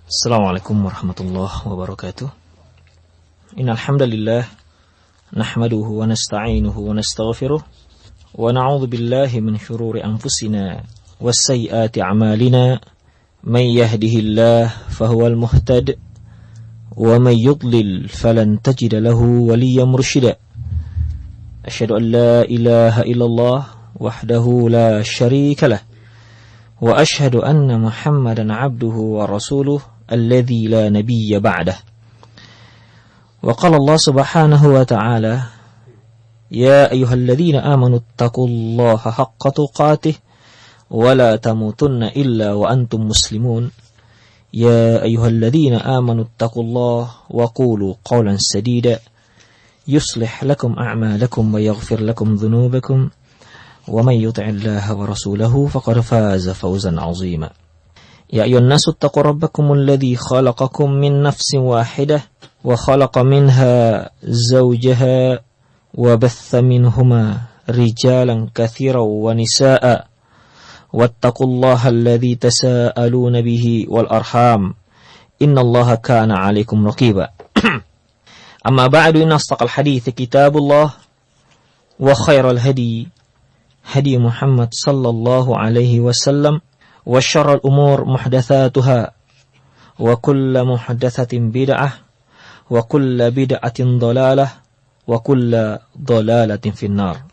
Assalamualaikum warahmatullahi wabarakatuh. Innal hamdalillah nahmaduhu wa nasta'inuhu wa nastaghfiruh wa na'udzu billahi min shururi anfusina was sayyiati a'malina may yahdihillahu fahuwal muhtad wa may yudlil falan tajida lahu waliyyan mursyida. Asyhadu an la ilaha illallah wahdahu la syarika lah wa asyhadu anna Muhammadan 'abduhu wa rasuluh alladzi la nabiyya ba'dah. Wa qala Allah subhanahu wa ta'ala, ya ayyuhalladzina amanu taqullaha haqqa tuqatih wa la tamutunna illa wa antum muslimun. Ya ayyuhalladzina amanu taqullaha wa qulu qawlan sadida yuslih lakum a'malakum wa yaghfir lakum dhunubakum wa man yuti'illaha wa rasulahu faqad faza fawzan 'azima. Ya ayyuhan nasu taqu rabbakumul ladzi khalaqakum min nafsin wahidah wa khalaqa minha zawjaha wa batha minhuma rijalan katsiran wa nisaa'a wattaqullaha alladzi tasaaluna bihi wal arham innallaha kana 'alaikum raqiba. Amma ba'du, inna asdaqal hadiits kitabullah wa khairal hadi Muhammad sallallahu alaihi wasallam wa syarrul umur muhdatsatuha wa kullu muhdatsatin bid'ah wa kullu bid'atin dhalalah wa kullu dhalalatin finnar.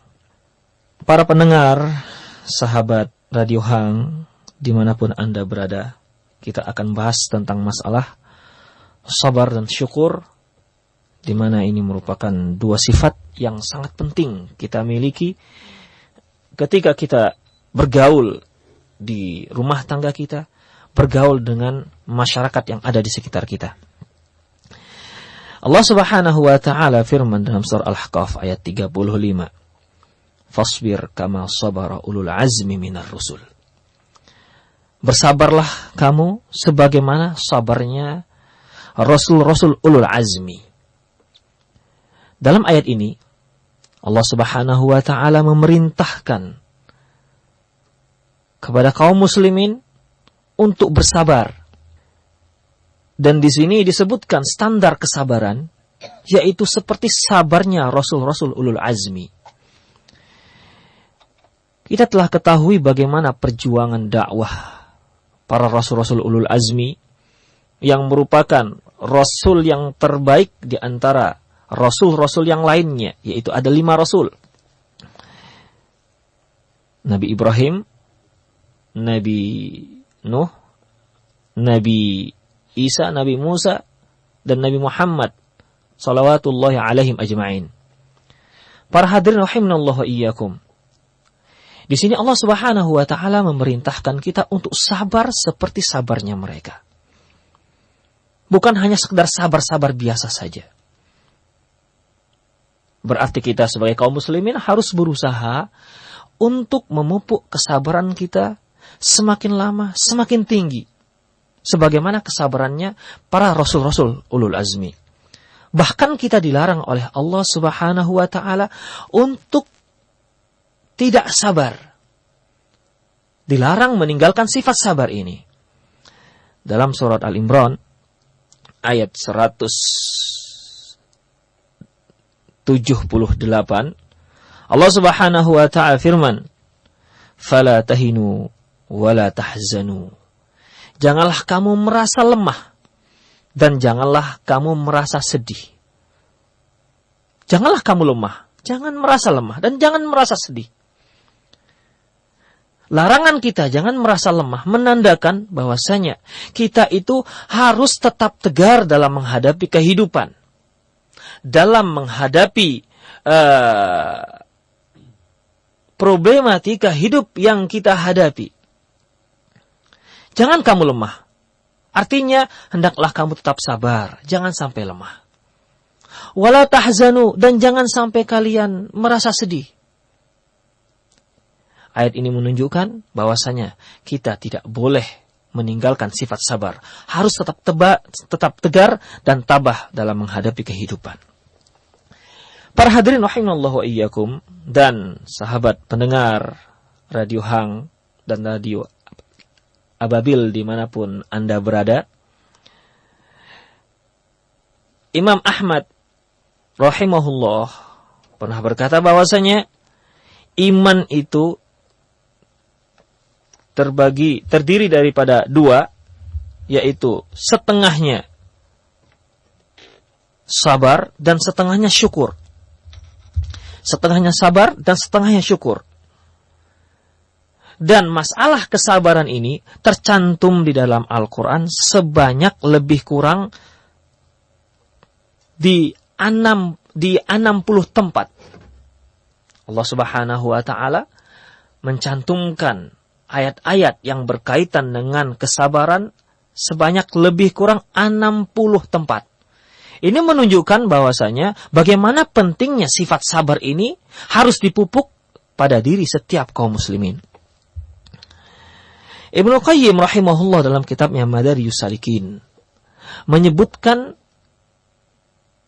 Para pendengar, sahabat Radio Hang dimanapun Anda berada, kita akan bahas tentang masalah sabar dan syukur, di mana ini merupakan dua sifat yang sangat penting kita miliki ketika kita bergaul di rumah tangga kita, bergaul dengan masyarakat yang ada di sekitar kita. Allah Subhanahu wa ta'ala firman dalam surah Al-Ahqaf ayat 35. Fasbir kama sabara ulul azmi minar rusul. Bersabarlah kamu sebagaimana sabarnya rasul-rasul ulul azmi. Dalam ayat ini Allah Subhanahu wa ta'ala memerintahkan kepada kaum muslimin untuk bersabar. Dan di sini disebutkan standar kesabaran, yaitu seperti sabarnya rasul-rasul ulul azmi. Kita telah ketahui bagaimana perjuangan dakwah para rasul-rasul ulul azmi yang merupakan rasul yang terbaik di antara rasul-rasul yang lainnya, yaitu ada 5 rasul. Nabi Ibrahim, Nabi Nuh, Nabi Isa, Nabi Musa, dan Nabi Muhammad salawatullahi alaihim ajma'in. Para hadirin rahimanallahu wa iyyakum. Di sini Allah Subhanahu wa ta'ala memerintahkan kita untuk sabar seperti sabarnya mereka. Bukan hanya sekedar sabar-sabar biasa saja. Berarti kita sebagai kaum muslimin harus berusaha untuk memupuk kesabaran kita semakin lama, semakin tinggi. Sebagaimana kesabarannya para rasul-rasul ulul azmi. Bahkan kita dilarang oleh Allah Subhanahu wa ta'ala untuk tidak sabar. Dilarang meninggalkan sifat sabar ini. Dalam surat Al-Imran ayat 178 Allah Subhanahu wa ta'ala firman, "Fala tahinu wala tahzanu." Janganlah kamu merasa lemah dan janganlah kamu merasa sedih. Janganlah kamu lemah, jangan merasa lemah dan jangan merasa sedih. Larangan kita jangan merasa lemah menandakan bahwasanya kita itu harus tetap tegar dalam menghadapi kehidupan. Dalam menghadapi problematika hidup yang kita hadapi. Jangan kamu lemah. Artinya, hendaklah kamu tetap sabar. Jangan sampai lemah. Wala tahzanu, dan jangan sampai kalian merasa sedih. Ayat ini menunjukkan bahwasanya kita tidak boleh meninggalkan sifat sabar. Harus tetap tegar dan tabah dalam menghadapi kehidupan. Para hadirin rahimanallahu wa iyyakum dan sahabat pendengar Radio Hang dan Radio Ababil dimanapun Anda berada, Imam Ahmad rahimahullah pernah berkata bahwasanya iman itu terdiri daripada dua, yaitu setengahnya sabar dan setengahnya syukur. Setengahnya sabar dan setengahnya syukur. Dan masalah kesabaran ini tercantum di dalam Al-Quran sebanyak lebih kurang di 60 tempat. Allah Subhanahu wa Ta'ala mencantumkan ayat-ayat yang berkaitan dengan kesabaran sebanyak lebih kurang 60 tempat. Ini menunjukkan bahwasanya bagaimana pentingnya sifat sabar ini harus dipupuk pada diri setiap kaum muslimin. Ibnu Qayyim rahimahullah dalam kitabnya Madarijus Salikin menyebutkan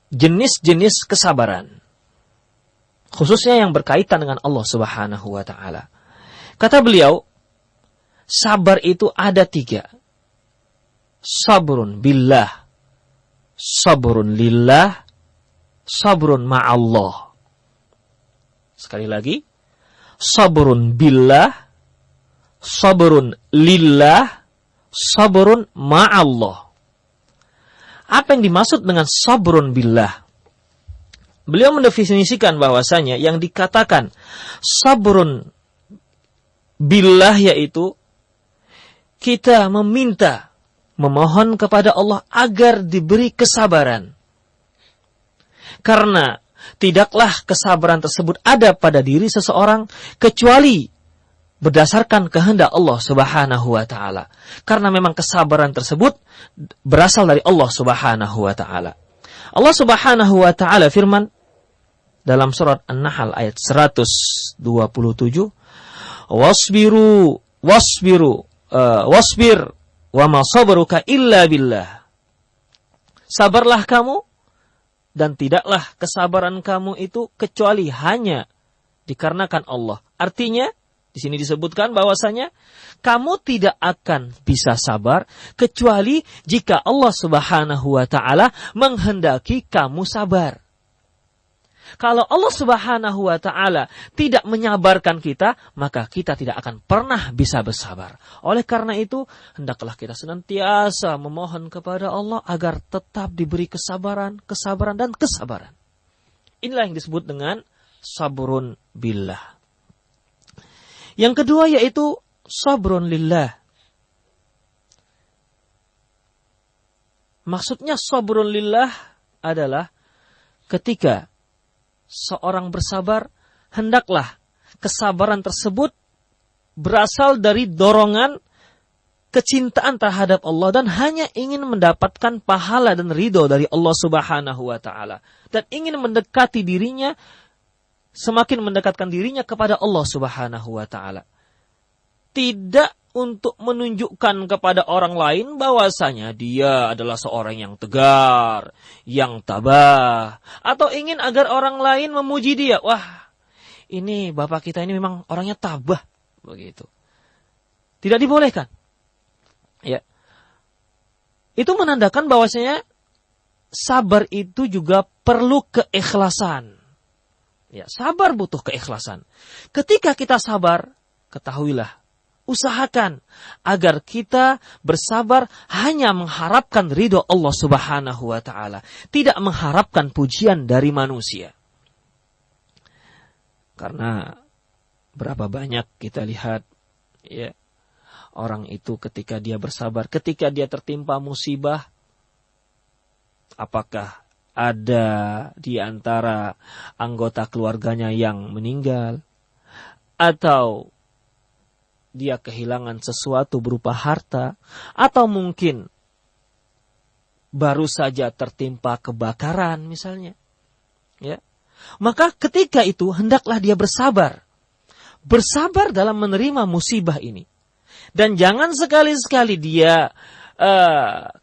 jenis-jenis kesabaran, khususnya yang berkaitan dengan Allah Subhanahu wa Ta'ala. Kata beliau, sabar itu ada 3. Sabrun billah, sabrun lillah, sabrun ma'allah. Sekali lagi, sabrun billah, sabrun lillah, sabrun ma'allah. Apa yang dimaksud dengan sabrun billah? Beliau mendefinisikan bahwasanya yang dikatakan sabrun billah yaitu kita memohon kepada Allah agar diberi kesabaran. Karena tidaklah kesabaran tersebut ada pada diri seseorang kecuali berdasarkan kehendak Allah Subhanahu wa Ta'ala. Karena memang kesabaran tersebut berasal dari Allah Subhanahu wa Ta'ala. Allah Subhanahu wa Ta'ala firman dalam surat An-Nahl ayat 127, wasbir wa ma sabruka illa billah. Sabarlah kamu dan tidaklah kesabaran kamu itu kecuali hanya dikarenakan Allah. Artinya di sini disebutkan bahwasanya kamu tidak akan bisa sabar kecuali jika Allah Subhanahu wa Ta'ala menghendaki kamu sabar. Kalau Allah Subhanahu wa Ta'ala tidak menyabarkan kita, maka kita tidak akan pernah bisa bersabar. Oleh karena itu, hendaklah kita senantiasa memohon kepada Allah agar tetap diberi kesabaran, dan kesabaran. Inilah yang disebut dengan sabrun billah. Yang kedua yaitu sabrun lillah. Maksudnya sabrun lillah adalah ketika seorang bersabar, hendaklah kesabaran tersebut berasal dari dorongan kecintaan terhadap Allah dan hanya ingin mendapatkan pahala dan ridho dari Allah Subhanahu wa Ta'ala. Dan ingin mendekati dirinya, semakin mendekatkan dirinya kepada Allah Subhanahu wa Ta'ala. Tidak untuk menunjukkan kepada orang lain bahwasanya dia adalah seorang yang tegar, yang tabah, atau ingin agar orang lain memuji dia. Wah, ini bapak kita ini memang orangnya tabah, begitu. Tidak dibolehkan. Ya. Itu menandakan bahwasanya sabar itu juga perlu keikhlasan. Ya, sabar butuh keikhlasan. Ketika kita sabar, ketahuilah, usahakan agar kita bersabar hanya mengharapkan ridho Allah Subhanahu wa Ta'ala, tidak mengharapkan pujian dari manusia. Karena berapa banyak kita lihat ya, orang itu ketika dia bersabar, ketika dia tertimpa musibah, apakah ada di antara anggota keluarganya yang meninggal, atau dia kehilangan sesuatu berupa harta, atau mungkin baru saja tertimpa kebakaran misalnya. Ya. Maka ketika itu hendaklah dia bersabar. Bersabar dalam menerima musibah ini. Dan jangan sekali-sekali dia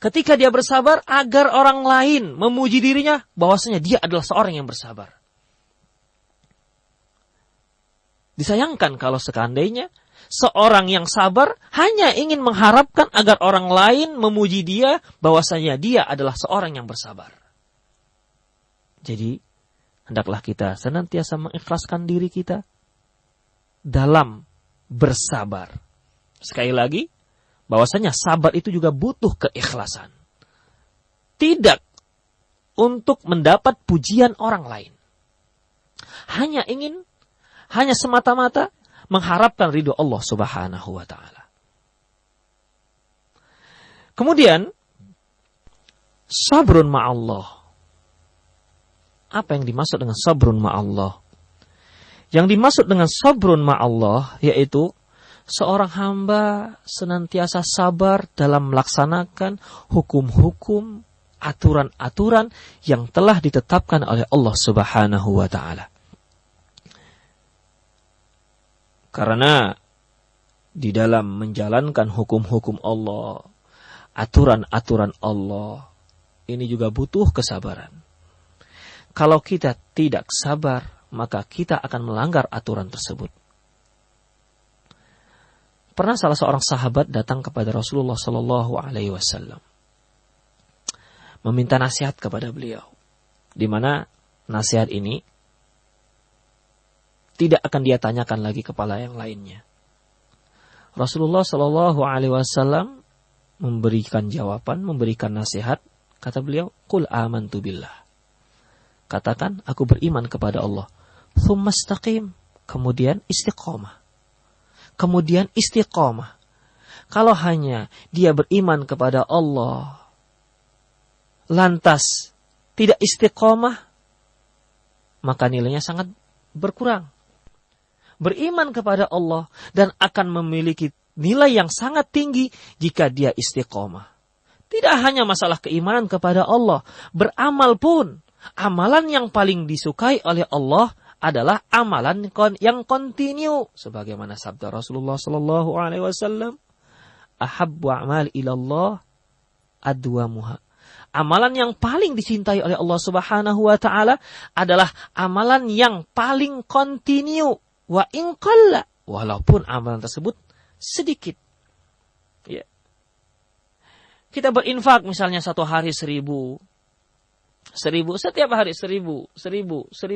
ketika dia bersabar agar orang lain memuji dirinya bahwasanya dia adalah seorang yang bersabar. Disayangkan kalau seandainya seorang yang sabar hanya ingin mengharapkan agar orang lain memuji dia bahwasanya dia adalah seorang yang bersabar. Jadi, hendaklah kita senantiasa mengikhlaskan diri kita dalam bersabar. Sekali lagi, bahwasanya sabar itu juga butuh keikhlasan. Tidak untuk mendapat pujian orang lain. Hanya semata-mata mengharapkan ridho Allah Subhanahu wa taala. Kemudian sabrun ma'allah. Apa yang dimaksud dengan sabrun ma'allah? Yang dimaksud dengan sabrun ma'allah yaitu seorang hamba senantiasa sabar dalam melaksanakan hukum-hukum, aturan-aturan yang telah ditetapkan oleh Allah Subhanahu wa taala. Karena di dalam menjalankan hukum-hukum Allah, aturan-aturan Allah, ini juga butuh kesabaran. Kalau kita tidak sabar, maka kita akan melanggar aturan tersebut. Pernah salah seorang sahabat datang kepada Rasulullah Sallallahu Alaihi Wasallam, meminta nasihat kepada beliau, di mana nasihat ini tidak akan dia tanyakan lagi kepada yang lainnya. Rasulullah Sallallahu Alaihi Wasallam memberikan jawaban, memberikan nasihat. Kata beliau, "Qul amantu billah." Katakan, aku beriman kepada Allah. Tsumma istaqim. Kemudian istiqomah. Kalau hanya dia beriman kepada Allah, lantas tidak istiqomah, maka nilainya sangat berkurang. Beriman kepada Allah dan akan memiliki nilai yang sangat tinggi jika dia istiqomah. Tidak hanya masalah keimanan kepada Allah, beramal pun. Amalan yang paling disukai oleh Allah adalah amalan yang kontinu. Sebagaimana sabda Rasulullah Sallallahu Alaihi Wasallam, "Ahabbu a'mal ilallah adwamuha." Amalan yang paling dicintai oleh Allah Subhanahu Wa Taala adalah amalan yang paling kontinu. Wa in qalla, walaupun amalan tersebut sedikit. Ya. Kita berinfak misalnya satu hari 1.000, setiap hari 1.000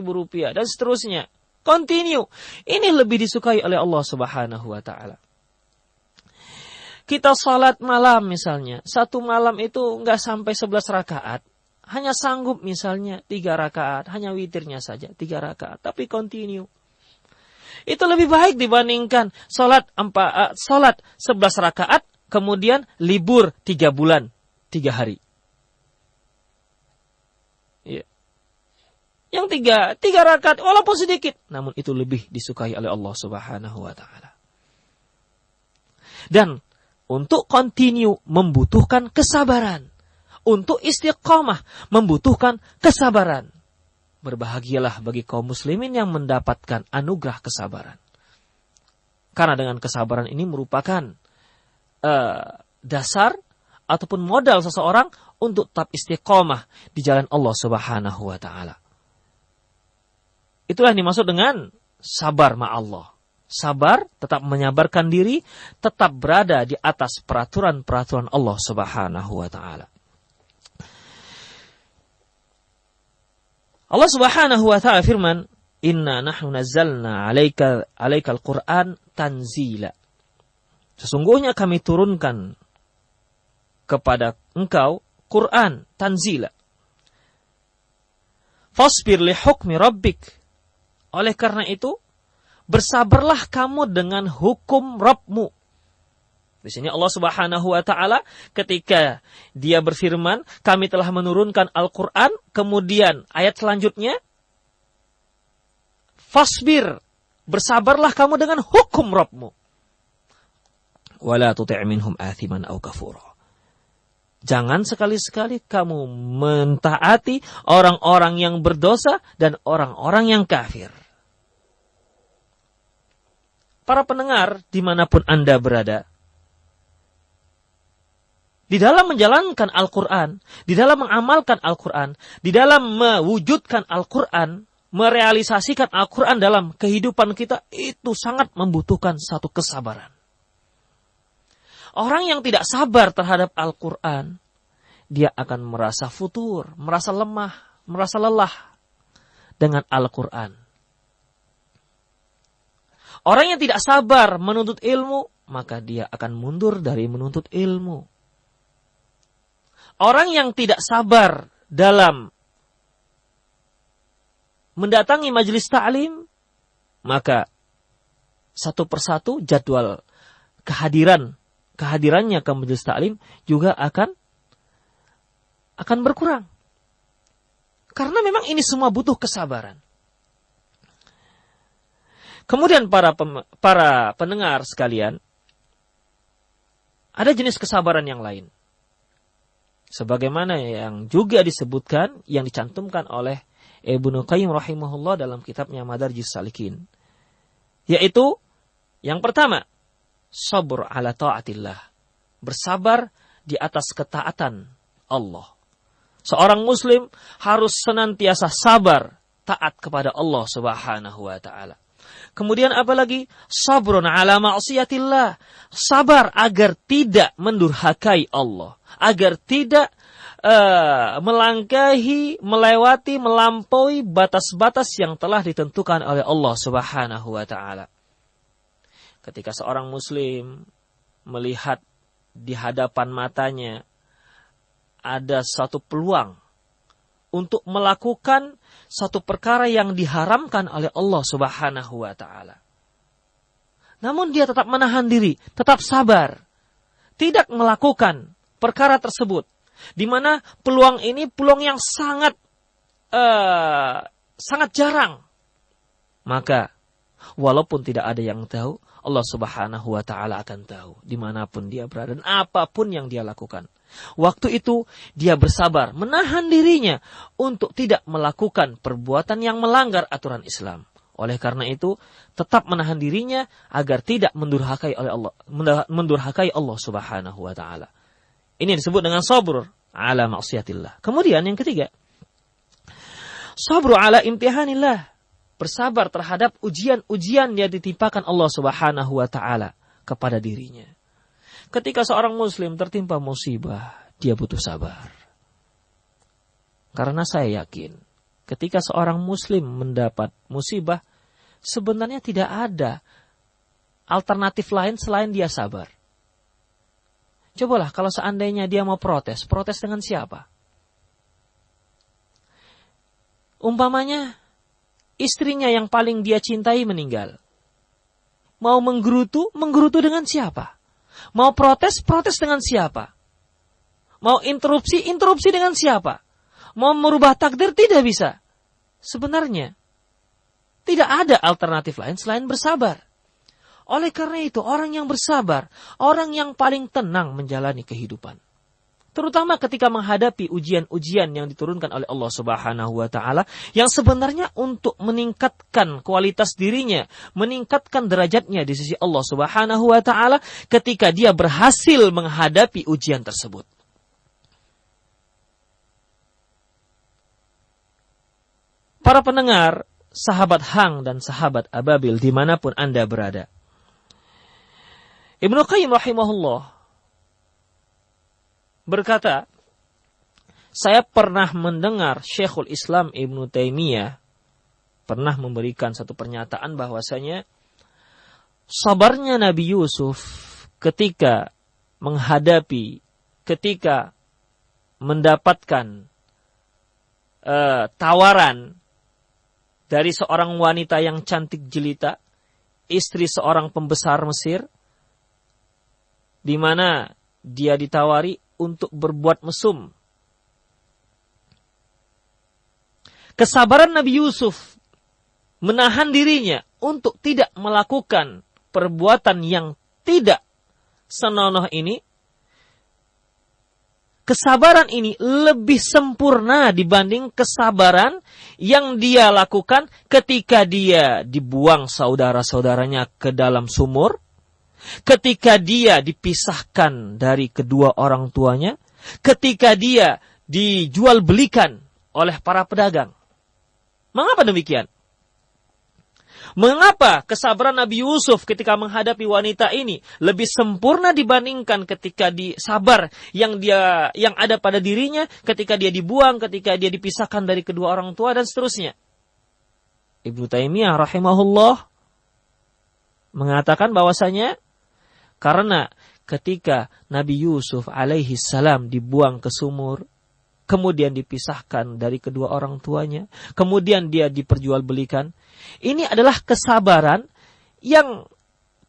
rupiah dan seterusnya. Continue. Ini lebih disukai oleh Allah Subhanahu wa taala. Kita salat malam misalnya, satu malam itu enggak sampai 11 rakaat. Hanya sanggup misalnya 3 rakaat, hanya witirnya saja 3 rakaat, tapi continue. Itu lebih baik dibandingkan salat 11 rakaat kemudian libur 3 bulan, 3 hari. Ya. Yang 3 rakaat walaupun sedikit, namun itu lebih disukai oleh Allah Subhanahu wa taala. Dan untuk continue membutuhkan kesabaran. Untuk istiqamah membutuhkan kesabaran. Berbahagialah bagi kaum muslimin yang mendapatkan anugerah kesabaran. Karena dengan kesabaran ini merupakan dasar ataupun modal seseorang untuk tetap istiqamah di jalan Allah Subhanahu wa taala. Itulah yang dimaksud dengan sabar ma'allah. Sabar, tetap menyabarkan diri, tetap berada di atas peraturan-peraturan Allah Subhanahu wa taala. Allah Subhanahu wa taala firman, "Inna nahnu nazzalna 'alaikal Qur'an tanzila." Sesungguhnya kami turunkan kepada engkau Quran tanzila. Fasbir li hukmi rabbik. Oleh karena itu, bersabarlah kamu dengan hukum Rabbmu. Di sini Allah Subhanahu wa taala ketika Dia berfirman, kami telah menurunkan Al-Qur'an, kemudian ayat selanjutnya, fasbir, bersabarlah kamu dengan hukum Rabbmu. Wala tuti' minhum athiman aw kafura. Jangan sekali-sekali kamu mentaati orang-orang yang berdosa dan orang-orang yang kafir. Para pendengar dimanapun Anda berada, di dalam menjalankan Al-Quran, di dalam mengamalkan Al-Quran, di dalam mewujudkan Al-Quran, merealisasikan Al-Quran dalam kehidupan kita, itu sangat membutuhkan satu kesabaran. Orang yang tidak sabar terhadap Al-Quran, dia akan merasa futur, merasa lemah, merasa lelah dengan Al-Quran. Orang yang tidak sabar menuntut ilmu, maka dia akan mundur dari menuntut ilmu. Orang yang tidak sabar dalam mendatangi majelis ta'lim, maka satu persatu jadwal kehadirannya ke majelis ta'lim juga akan berkurang. Karena memang ini semua butuh kesabaran. Kemudian para pendengar sekalian, ada jenis kesabaran yang lain. Sebagaimana yang juga disebutkan, yang dicantumkan oleh Ibnu Qayyim rahimahullah dalam kitabnya Madarijus Salikin. Yaitu, yang pertama, sabr ala ta'atillah. Bersabar di atas ketaatan Allah. Seorang muslim harus senantiasa sabar, taat kepada Allah subhanahu wa ta'ala. Kemudian apalagi? Sabrun ala ma'siyatillah. Sabar agar tidak mendurhakai Allah. Agar tidak melewati, melampaui batas-batas yang telah ditentukan oleh Allah subhanahu wa ta'ala. Ketika seorang muslim melihat di hadapan matanya ada satu peluang untuk melakukan satu perkara yang diharamkan oleh Allah subhanahu wa ta'ala. Namun dia tetap menahan diri, tetap sabar. Tidak melakukan perkara tersebut. Di mana peluang ini peluang yang sangat jarang. Maka walaupun tidak ada yang tahu, Allah subhanahu wa ta'ala akan tahu dimanapun dia berada dan apapun yang dia lakukan. Waktu itu dia bersabar, menahan dirinya untuk tidak melakukan perbuatan yang melanggar aturan Islam. Oleh karena itu, tetap menahan dirinya agar tidak mendurhakai Allah subhanahu wa ta'ala. Ini disebut dengan sabr ala maksiatillah. Kemudian yang ketiga, sabru ala imtihanillah. Bersabar terhadap ujian-ujian yang ditimpakan Allah subhanahu wa ta'ala kepada dirinya. Ketika seorang muslim tertimpa musibah, dia butuh sabar. Karena saya yakin, ketika seorang muslim mendapat musibah, sebenarnya tidak ada alternatif lain selain dia sabar. Cobalah kalau seandainya dia mau protes dengan siapa? Umpamanya, istrinya yang paling dia cintai meninggal. Mau menggerutu dengan siapa? Mau protes dengan siapa? Mau interupsi dengan siapa? Mau merubah takdir tidak bisa. Sebenarnya, tidak ada alternatif lain selain bersabar. Oleh karena itu, orang yang bersabar, orang yang paling tenang menjalani kehidupan. Terutama ketika menghadapi ujian-ujian yang diturunkan oleh Allah subhanahu wa ta'ala, yang sebenarnya untuk meningkatkan kualitas dirinya, meningkatkan derajatnya di sisi Allah subhanahu wa ta'ala, ketika dia berhasil menghadapi ujian tersebut. Para pendengar, sahabat Hang dan sahabat Ababil dimanapun Anda berada, Ibnu Qayyim rahimahullah berkata, saya pernah mendengar Syekhul Islam Ibnu Taimiyah pernah memberikan satu pernyataan bahwasanya sabarnya Nabi Yusuf ketika mendapatkan tawaran dari seorang wanita yang cantik jelita, istri seorang pembesar Mesir, di mana dia ditawari untuk berbuat mesum. Kesabaran Nabi Yusuf menahan dirinya untuk tidak melakukan perbuatan yang tidak senonoh ini. Kesabaran ini lebih sempurna dibanding kesabaran yang dia lakukan ketika dia dibuang saudara-saudaranya ke dalam sumur. Ketika dia dipisahkan dari kedua orang tuanya, ketika dia dijual belikan oleh para pedagang. Mengapa demikian? Mengapa kesabaran Nabi Yusuf ketika menghadapi wanita ini lebih sempurna dibandingkan ketika sabar yang ada pada dirinya ketika dia dibuang, ketika dia dipisahkan dari kedua orang tua dan seterusnya? Ibnu Taimiyah rahimahullah mengatakan bahwasanya karena ketika Nabi Yusuf alaihi salam dibuang ke sumur, kemudian dipisahkan dari kedua orang tuanya, kemudian dia diperjualbelikan, ini adalah kesabaran yang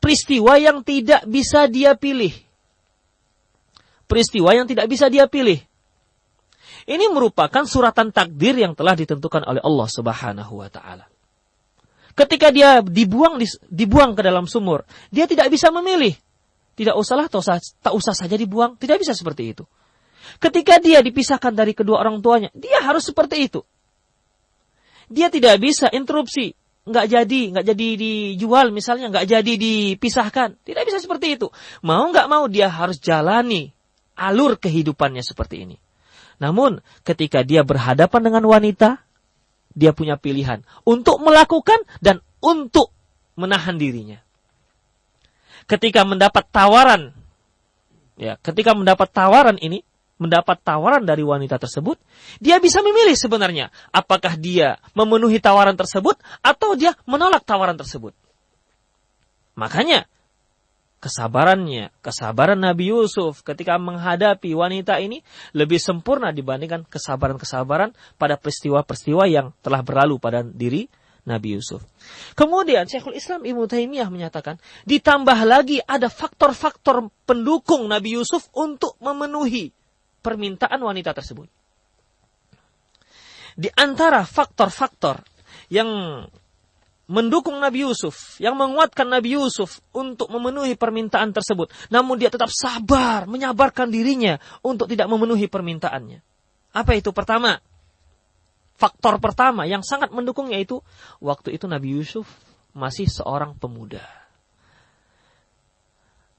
peristiwa yang tidak bisa dia pilih. Peristiwa yang tidak bisa dia pilih. Ini merupakan suratan takdir yang telah ditentukan oleh Allah Subhanahu wa taala. Ketika dia dibuang ke dalam sumur, dia tidak bisa memilih. Tak usah saja dibuang, tidak bisa seperti itu. Ketika dia dipisahkan dari kedua orang tuanya, dia harus seperti itu. Dia tidak bisa interupsi, nggak jadi dijual misalnya, nggak jadi dipisahkan, tidak bisa seperti itu. Mau nggak mau dia harus jalani alur kehidupannya seperti ini. Namun ketika dia berhadapan dengan wanita, dia punya pilihan untuk melakukan dan untuk menahan dirinya. Ketika mendapat tawaran dari wanita tersebut, dia bisa memilih sebenarnya apakah dia memenuhi tawaran tersebut atau dia menolak tawaran tersebut. Makanya kesabaran Nabi Yusuf ketika menghadapi wanita ini lebih sempurna dibandingkan kesabaran-kesabaran pada peristiwa-peristiwa yang telah berlalu pada diri Nabi Yusuf. Kemudian Syekhul Islam Ibnu Taimiyah menyatakan, ditambah lagi ada faktor-faktor pendukung Nabi Yusuf untuk memenuhi permintaan wanita tersebut. Di antara faktor-faktor yang mendukung Nabi Yusuf, yang menguatkan Nabi Yusuf untuk memenuhi permintaan tersebut, namun dia tetap sabar, menyabarkan dirinya untuk tidak memenuhi permintaannya. Apa itu? Faktor pertama yang sangat mendukung yaitu waktu itu Nabi Yusuf masih seorang pemuda.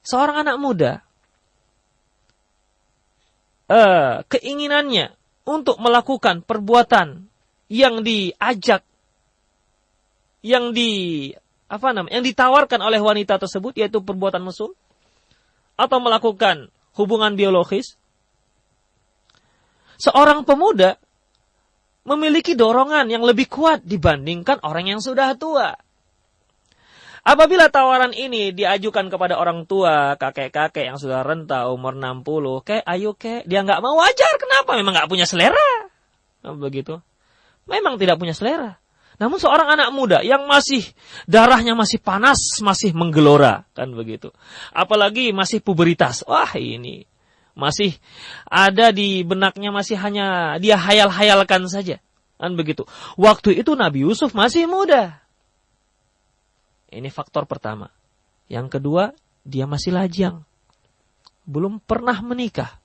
Seorang anak muda, keinginannya untuk melakukan perbuatan yang diajak, yang ditawarkan oleh wanita tersebut, yaitu perbuatan mesum atau melakukan hubungan biologis. Seorang pemuda memiliki dorongan yang lebih kuat dibandingkan orang yang sudah tua. Apabila tawaran ini diajukan kepada orang tua, kakek-kakek yang sudah renta umur 60, ayo dia nggak mau, wajar. Kenapa? Memang nggak punya selera. Begitu. Memang tidak punya selera. Namun seorang anak muda yang darahnya masih panas, masih menggelora, kan begitu. Apalagi masih puberitas. Wah, ini masih ada di benaknya, masih hanya dia hayal-hayalkan saja, kan begitu. Waktu itu Nabi Yusuf masih muda. Ini faktor pertama. Yang kedua, dia masih lajang. Belum pernah menikah.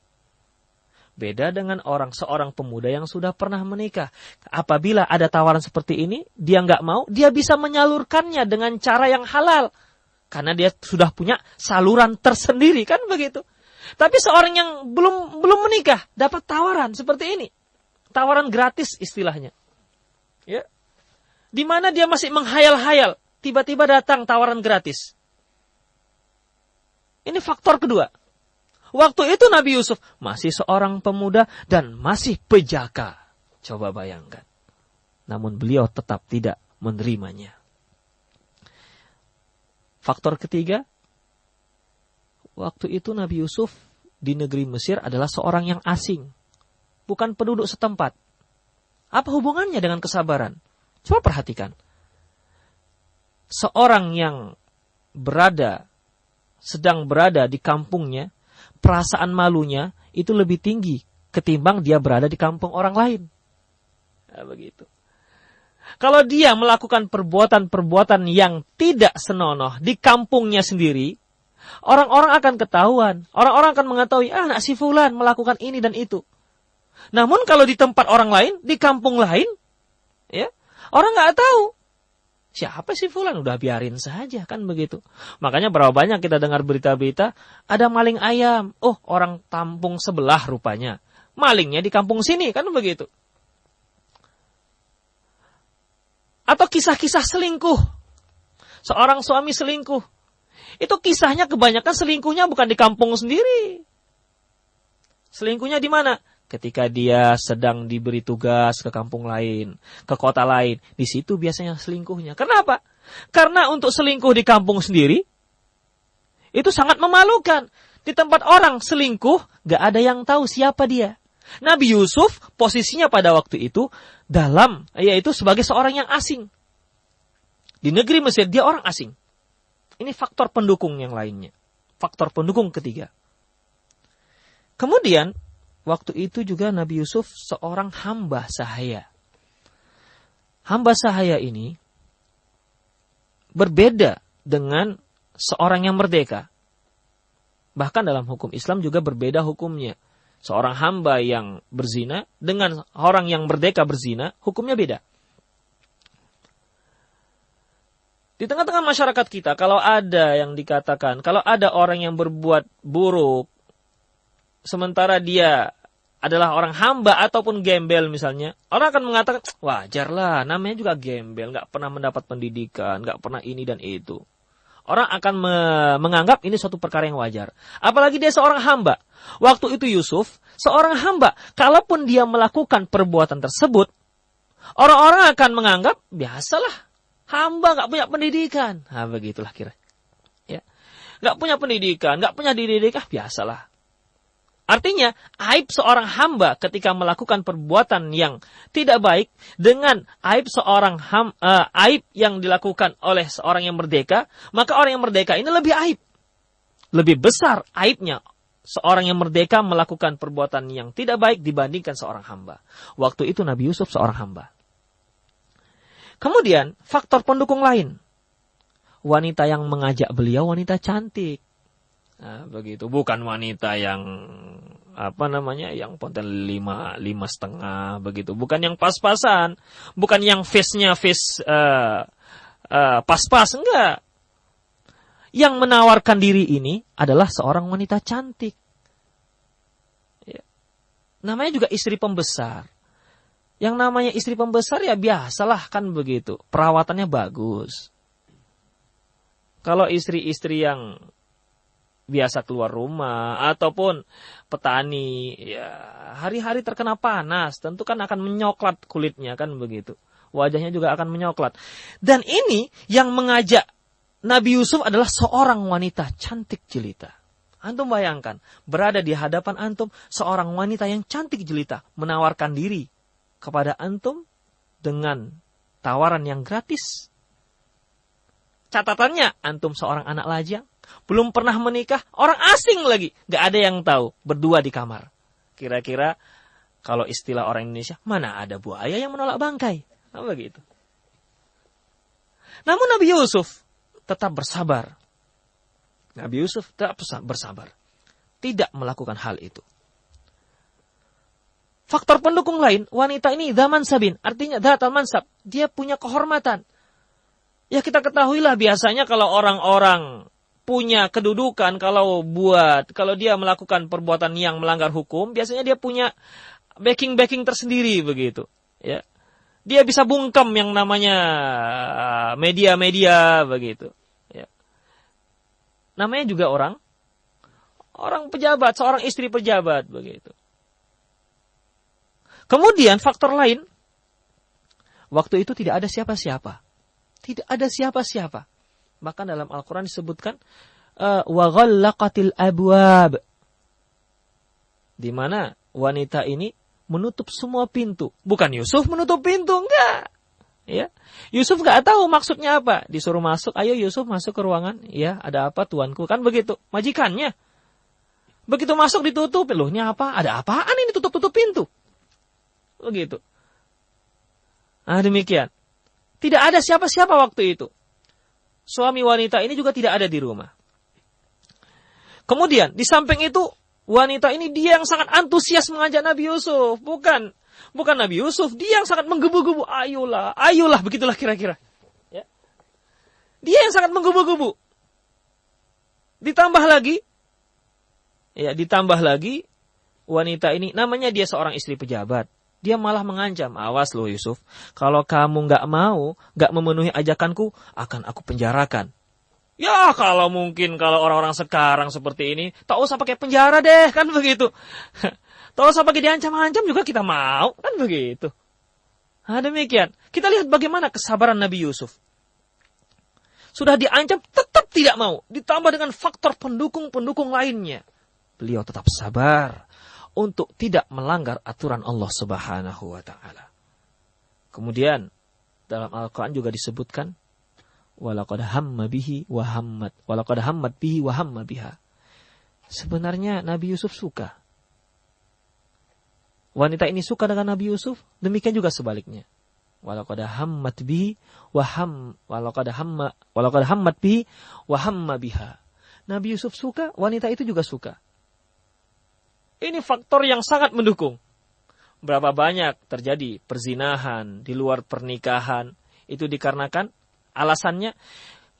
Beda dengan seorang pemuda yang sudah pernah menikah. Apabila ada tawaran seperti ini, dia nggak mau, dia bisa menyalurkannya dengan cara yang halal. Karena dia sudah punya saluran tersendiri, kan begitu. Tapi seorang yang belum menikah, dapat tawaran seperti ini. Tawaran gratis istilahnya. Ya. Di mana dia masih menghayal-hayal, tiba-tiba datang tawaran gratis. Ini faktor kedua. Waktu itu Nabi Yusuf masih seorang pemuda dan masih pejaka. Coba bayangkan. Namun beliau tetap tidak menerimanya. Faktor ketiga. Waktu itu Nabi Yusuf di negeri Mesir adalah seorang yang asing. Bukan penduduk setempat. Apa hubungannya dengan kesabaran? Coba perhatikan. Seorang yang sedang berada di kampungnya, perasaan malunya itu lebih tinggi ketimbang dia berada di kampung orang lain. Nah, begitu. Kalau dia melakukan perbuatan-perbuatan yang tidak senonoh di kampungnya sendiri, orang-orang akan ketahuan. Orang-orang akan mengetahui, anak si fulan melakukan ini dan itu. Namun kalau di tempat orang lain, di kampung lain, ya, orang nggak tahu. Siapa sih fulan? Udah biarin saja, kan begitu. Makanya berapa banyak kita dengar berita-berita, ada maling ayam. Oh, orang kampung sebelah rupanya. Malingnya di kampung sini, kan begitu. Atau kisah-kisah selingkuh. Seorang suami selingkuh. Itu kisahnya kebanyakan selingkuhnya bukan di kampung sendiri. Selingkuhnya di mana? Ketika dia sedang diberi tugas ke kampung lain, ke kota lain, di situ biasanya selingkuhnya. Kenapa? Karena untuk selingkuh di kampung sendiri, itu sangat memalukan. Di tempat orang selingkuh, gak ada yang tahu siapa dia. Nabi Yusuf posisinya pada waktu itu yaitu sebagai seorang yang asing. Di negeri Mesir dia orang asing. Ini faktor pendukung yang lainnya. Faktor pendukung ketiga. Kemudian, waktu itu juga Nabi Yusuf seorang hamba sahaya. Hamba sahaya ini berbeda dengan seorang yang merdeka. Bahkan dalam hukum Islam juga berbeda hukumnya. Seorang hamba yang berzina dengan orang yang merdeka berzina, hukumnya beda. Di tengah-tengah masyarakat kita, kalau ada yang dikatakan, kalau ada orang yang berbuat buruk, sementara dia adalah orang hamba ataupun gembel misalnya, orang akan mengatakan, wajarlah, namanya juga gembel, nggak pernah mendapat pendidikan, nggak pernah ini dan itu. Orang akan menganggap ini suatu perkara yang wajar. Apalagi dia seorang hamba. Waktu itu Yusuf, seorang hamba, kalaupun dia melakukan perbuatan tersebut, orang-orang akan menganggap, biasalah, hamba nggak punya pendidikan. Nah, begitulah kira. Ya. Nggak punya pendidikan, nggak punya dididik, biasalah. Artinya, aib seorang hamba ketika melakukan perbuatan yang tidak baik dengan aib aib yang dilakukan oleh seorang yang merdeka, maka orang yang merdeka ini lebih aib. Lebih besar aibnya seorang yang merdeka melakukan perbuatan yang tidak baik dibandingkan seorang hamba. Waktu itu Nabi Yusuf seorang hamba. Kemudian, faktor pendukung lain. Wanita yang mengajak beliau wanita cantik. Nah, begitu. Bukan wanita yang yang ponten 5,5 begitu. Bukan yang pas-pasan, bukan yang face-nya pas-pas, enggak. Yang menawarkan diri ini adalah seorang wanita cantik. Ya. Namanya juga istri pembesar. Yang namanya istri pembesar ya biasalah kan begitu. Perawatannya bagus. Kalau istri-istri yang biasa keluar rumah ataupun petani, ya hari-hari terkena panas, tentu kan akan menyoklat kulitnya kan begitu. Wajahnya juga akan menyoklat. Dan ini yang mengajak Nabi Yusuf adalah seorang wanita cantik jelita. Antum bayangkan, berada di hadapan antum seorang wanita yang cantik jelita menawarkan diri kepada antum dengan tawaran yang gratis. Catatannya, antum seorang anak lajang, belum pernah menikah, orang asing lagi, gak ada yang tahu, berdua di kamar. Kira-kira kalau istilah orang Indonesia, mana ada buaya yang menolak bangkai? Apa begitu? Namun Nabi Yusuf tetap bersabar. Nabi Yusuf tetap bersabar. Tidak melakukan hal itu. Faktor pendukung lain, wanita ini zaman sabin, artinya dhatal mansab, dia punya kehormatan. Ya kita ketahuilah biasanya kalau orang-orang punya kedudukan, kalau dia melakukan perbuatan yang melanggar hukum, biasanya dia punya backing tersendiri begitu. Ya, dia bisa bungkam yang namanya media-media begitu. Ya, namanya juga orang pejabat, seorang istri pejabat begitu. Kemudian faktor lain, waktu itu tidak ada siapa-siapa. Tidak ada siapa-siapa. Bahkan dalam Al-Quran disebutkan, wa ghallaqatil abwab. Di mana wanita ini menutup semua pintu. Bukan Yusuf menutup pintu, enggak. Ya. Yusuf enggak tahu maksudnya apa. Disuruh masuk, ayo Yusuf masuk ke ruangan. Ya, ada apa tuanku? Kan begitu. Majikannya. Begitu masuk ditutup. Loh, ini apa? Ada apaan ini tutup-tutup pintu? Begitu. Nah, demikian. Tidak ada siapa-siapa waktu itu. Suami wanita ini juga tidak ada di rumah. Kemudian, di samping itu, wanita ini dia yang sangat antusias mengajak Nabi Yusuf. Bukan Nabi Yusuf, dia yang sangat menggebu-gebu. Ayolah, begitulah kira-kira. Ya. Dia yang sangat menggebu-gebu. Ditambah lagi, wanita ini, namanya dia seorang istri pejabat. Dia malah mengancam, awas loh Yusuf, kalau kamu nggak memenuhi ajakanku, akan aku penjarakan. Ya kalau orang-orang sekarang seperti ini, tak usah pakai penjara deh, kan begitu. Kalau sampai diancam-ancam juga kita mau, kan begitu. Nah, demikian. Kita lihat bagaimana kesabaran Nabi Yusuf. Sudah diancam, tetap tidak mau. Ditambah dengan faktor pendukung-pendukung lainnya. Beliau tetap sabar untuk tidak melanggar aturan Allah Subhanahu wa Ta'ala. Kemudian dalam Al-Quran juga disebutkan, walaqad hamma bihi wa hammat bihi wa hamma biha. Sebenarnya Nabi Yusuf suka. Wanita ini suka dengan Nabi Yusuf, demikian juga sebaliknya. Walaqad hammat bihi walaqad hammat bihi wa hamma biha. Nabi Yusuf suka, wanita itu juga suka. Ini faktor yang sangat mendukung. Berapa banyak terjadi perzinahan di luar pernikahan, itu dikarenakan alasannya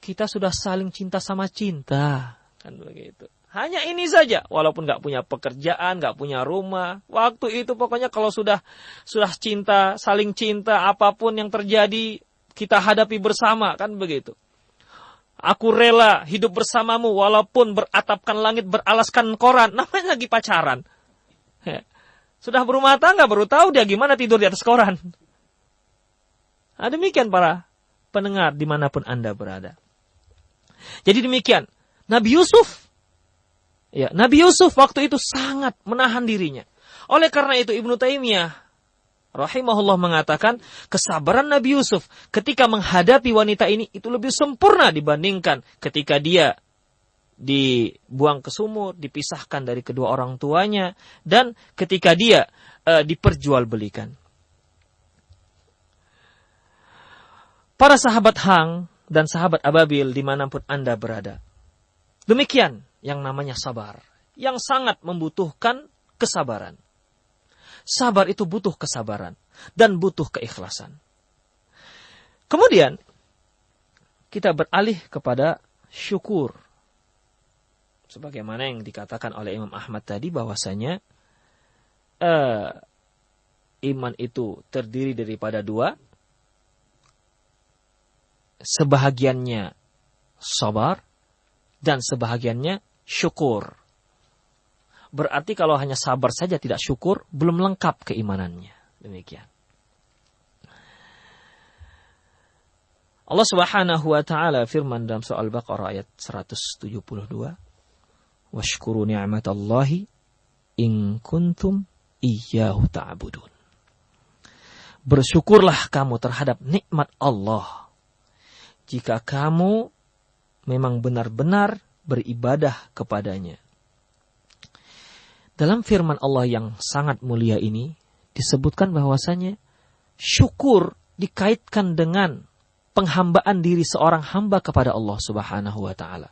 kita sudah saling cinta sama cinta, kan begitu. Hanya ini saja, walaupun nggak punya pekerjaan, nggak punya rumah. Waktu itu pokoknya kalau sudah cinta, saling cinta, apapun yang terjadi kita hadapi bersama, kan begitu. Aku rela hidup bersamamu walaupun beratapkan langit, beralaskan koran. Namanya lagi pacaran. Sudah berumah tangga baru tahu dia gimana tidur di atas koran. Nah, demikian para pendengar dimanapun Anda berada. Jadi demikian, Nabi Yusuf waktu itu sangat menahan dirinya. Oleh karena itu Ibnu Taimiyah rahimahullah mengatakan kesabaran Nabi Yusuf ketika menghadapi wanita ini itu lebih sempurna dibandingkan ketika dia dibuang ke sumur, dipisahkan dari kedua orang tuanya, dan ketika dia diperjualbelikan. Para sahabat Hang dan sahabat Ababil dimanapun Anda berada. Demikian yang namanya sabar, yang sangat membutuhkan kesabaran. Sabar itu butuh kesabaran dan butuh keikhlasan. Kemudian kita beralih kepada syukur. Sebagaimana yang dikatakan oleh Imam Ahmad tadi bahwasanya iman itu terdiri daripada dua. Sebahagiannya sabar dan sebahagiannya syukur. Berarti kalau hanya sabar saja tidak syukur, belum lengkap keimanannya. Demikian. Allah Subhanahu wa Ta'ala firman dalam surah Al-Baqarah ayat 172. Washkuru ni'matallahi in kuntum iyyahu ta'budun. Bersyukurlah kamu terhadap nikmat Allah jika kamu memang benar-benar beribadah kepadanya. Dalam firman Allah yang sangat mulia ini disebutkan bahwasanya syukur dikaitkan dengan penghambaan diri seorang hamba kepada Allah Subhanahu wa Ta'ala.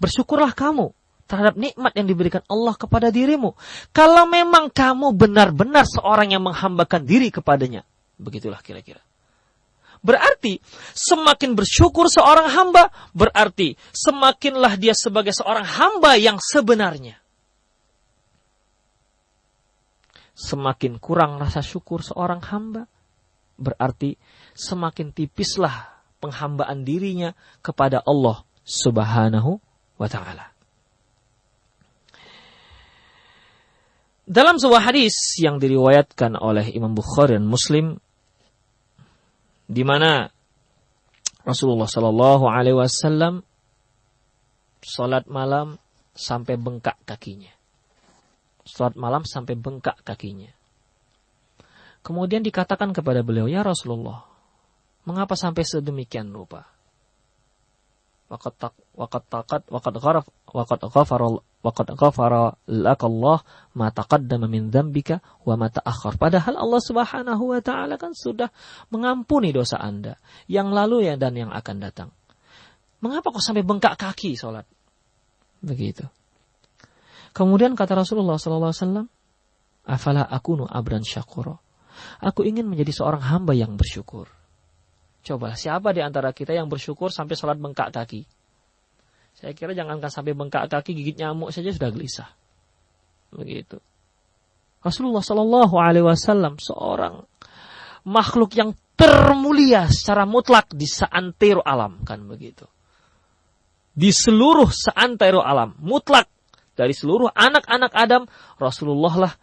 Bersyukurlah kamu terhadap nikmat yang diberikan Allah kepada dirimu. Kalau memang kamu benar-benar seorang yang menghambakan diri kepadanya. Begitulah kira-kira. Berarti semakin bersyukur seorang hamba, berarti semakinlah dia sebagai seorang hamba yang sebenarnya. Semakin kurang rasa syukur seorang hamba, berarti semakin tipislah penghambaan dirinya kepada Allah Subhanahu wa Ta'ala. Dalam sebuah hadis yang diriwayatkan oleh Imam Bukhari dan Muslim, di mana Rasulullah Shallallahu Alaihi Wasallam salat malam sampai bengkak kakinya. Salat malam sampai bengkak kakinya. Kemudian dikatakan kepada beliau, ya Rasulullah, mengapa sampai sedemikian rupa? Waqad ghafara lakallah ma taqaddama min dzambika wa ma ta'akhkhar. Padahal Allah Subhanahu wa Ta'ala kan sudah mengampuni dosa Anda yang lalu ya dan yang akan datang. Mengapa kok sampai bengkak kaki salat? Begitu. Kemudian kata Rasulullah sallallahu alaihi wasallam, "Afala akunu abran syakura." Aku ingin menjadi seorang hamba yang bersyukur. Coba siapa di antara kita yang bersyukur sampai salat bengkak kaki? Saya kira jangankan sampai bengkak kaki, gigit nyamuk saja sudah gelisah. Begitu. Rasulullah sallallahu alaihi wasallam seorang makhluk yang termulia secara mutlak di seantero alam, kan begitu. Di seluruh seantero alam, mutlak dari seluruh anak-anak Adam, Rasulullah lah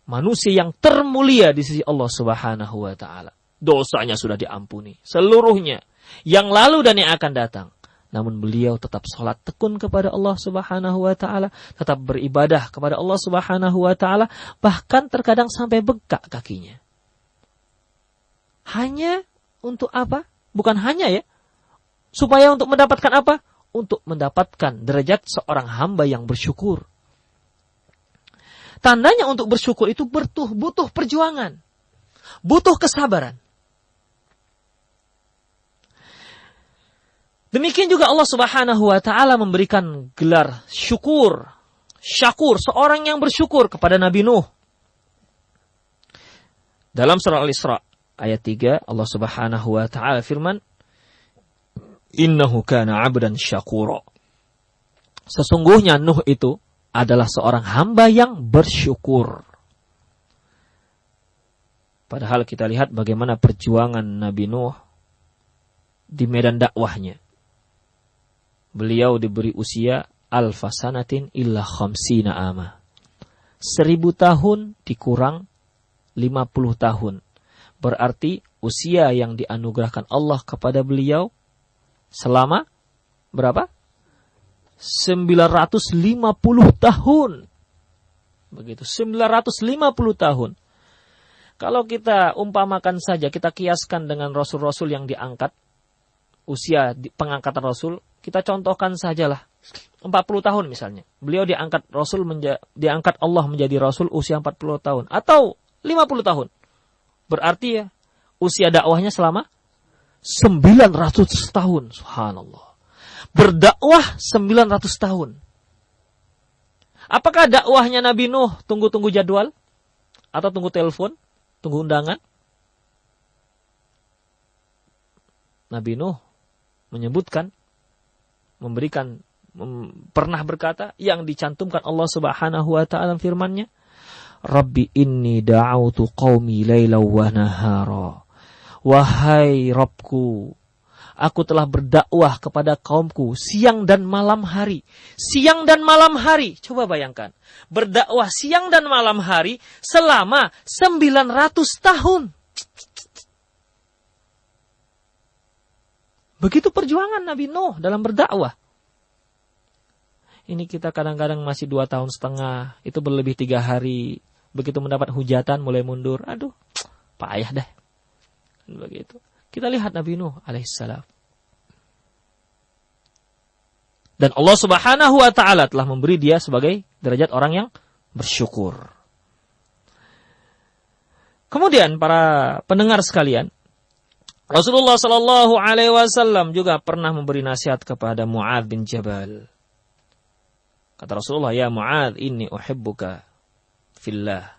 manusia yang termulia di sisi Allah Subhanahu wa taala. Dosanya sudah diampuni seluruhnya, yang lalu dan yang akan datang. Namun beliau tetap sholat tekun kepada Allah Subhanahu wa taala, tetap beribadah kepada Allah Subhanahu wa taala, bahkan terkadang sampai bengkak kakinya. Hanya untuk apa? Bukan hanya ya. Supaya untuk mendapatkan apa? Untuk mendapatkan derajat seorang hamba yang bersyukur. Tandanya untuk bersyukur itu butuh perjuangan. Butuh kesabaran. Demikian juga Allah Subhanahu wa taala memberikan gelar syukur, syakur, seorang yang bersyukur kepada Nabi Nuh. Dalam surah Al-Isra ayat 3 Allah Subhanahu wa taala firman, "Innahu kana 'abdan syakura." Sesungguhnya Nuh itu adalah seorang hamba yang bersyukur. Padahal kita lihat bagaimana perjuangan Nabi Nuh di medan dakwahnya. Beliau diberi usia alfasanatin illa khamsina ama. 1000 tahun dikurang 50 tahun. Berarti usia yang dianugerahkan Allah kepada beliau selama berapa? 950 tahun. Begitu, 950 tahun. Kalau kita umpamakan saja, kita kiaskan dengan rasul-rasul yang diangkat, usia pengangkatan rasul, kita contohkan sajalah 40 tahun misalnya. Beliau diangkat diangkat Allah menjadi rasul usia 40 tahun atau 50 tahun. Berarti ya usia dakwahnya selama 900 tahun. Subhanallah. Berdakwah 900 tahun. Apakah dakwahnya Nabi Nuh tunggu-tunggu jadwal atau tunggu telepon, tunggu undangan? Nabi Nuh menyebutkan, pernah berkata yang dicantumkan Allah Subhanahu wa taala firman-Nya, "Rabbi inni da'autu qaumi lailan wa nahara." Wahai Rabbku, aku telah berdakwah kepada kaumku siang dan malam hari. Siang dan malam hari, coba bayangkan. Berdakwah siang dan malam hari selama 900 tahun. Begitu perjuangan Nabi Nuh dalam berdakwah. Ini kita kadang-kadang masih 2 tahun setengah, itu berlebih 3 hari. Begitu mendapat hujatan mulai mundur. Aduh, payah deh. Begitu. Kita lihat Nabi Nuh alaihissalam. Dan Allah Subhanahu wa taala telah memberi dia sebagai derajat orang yang bersyukur. Kemudian para pendengar sekalian, Rasulullah sallallahu alaihi wasallam juga pernah memberi nasihat kepada Mu'adz bin Jabal. Kata Rasulullah, "Ya Mu'adz, inni uhibbuka fillah."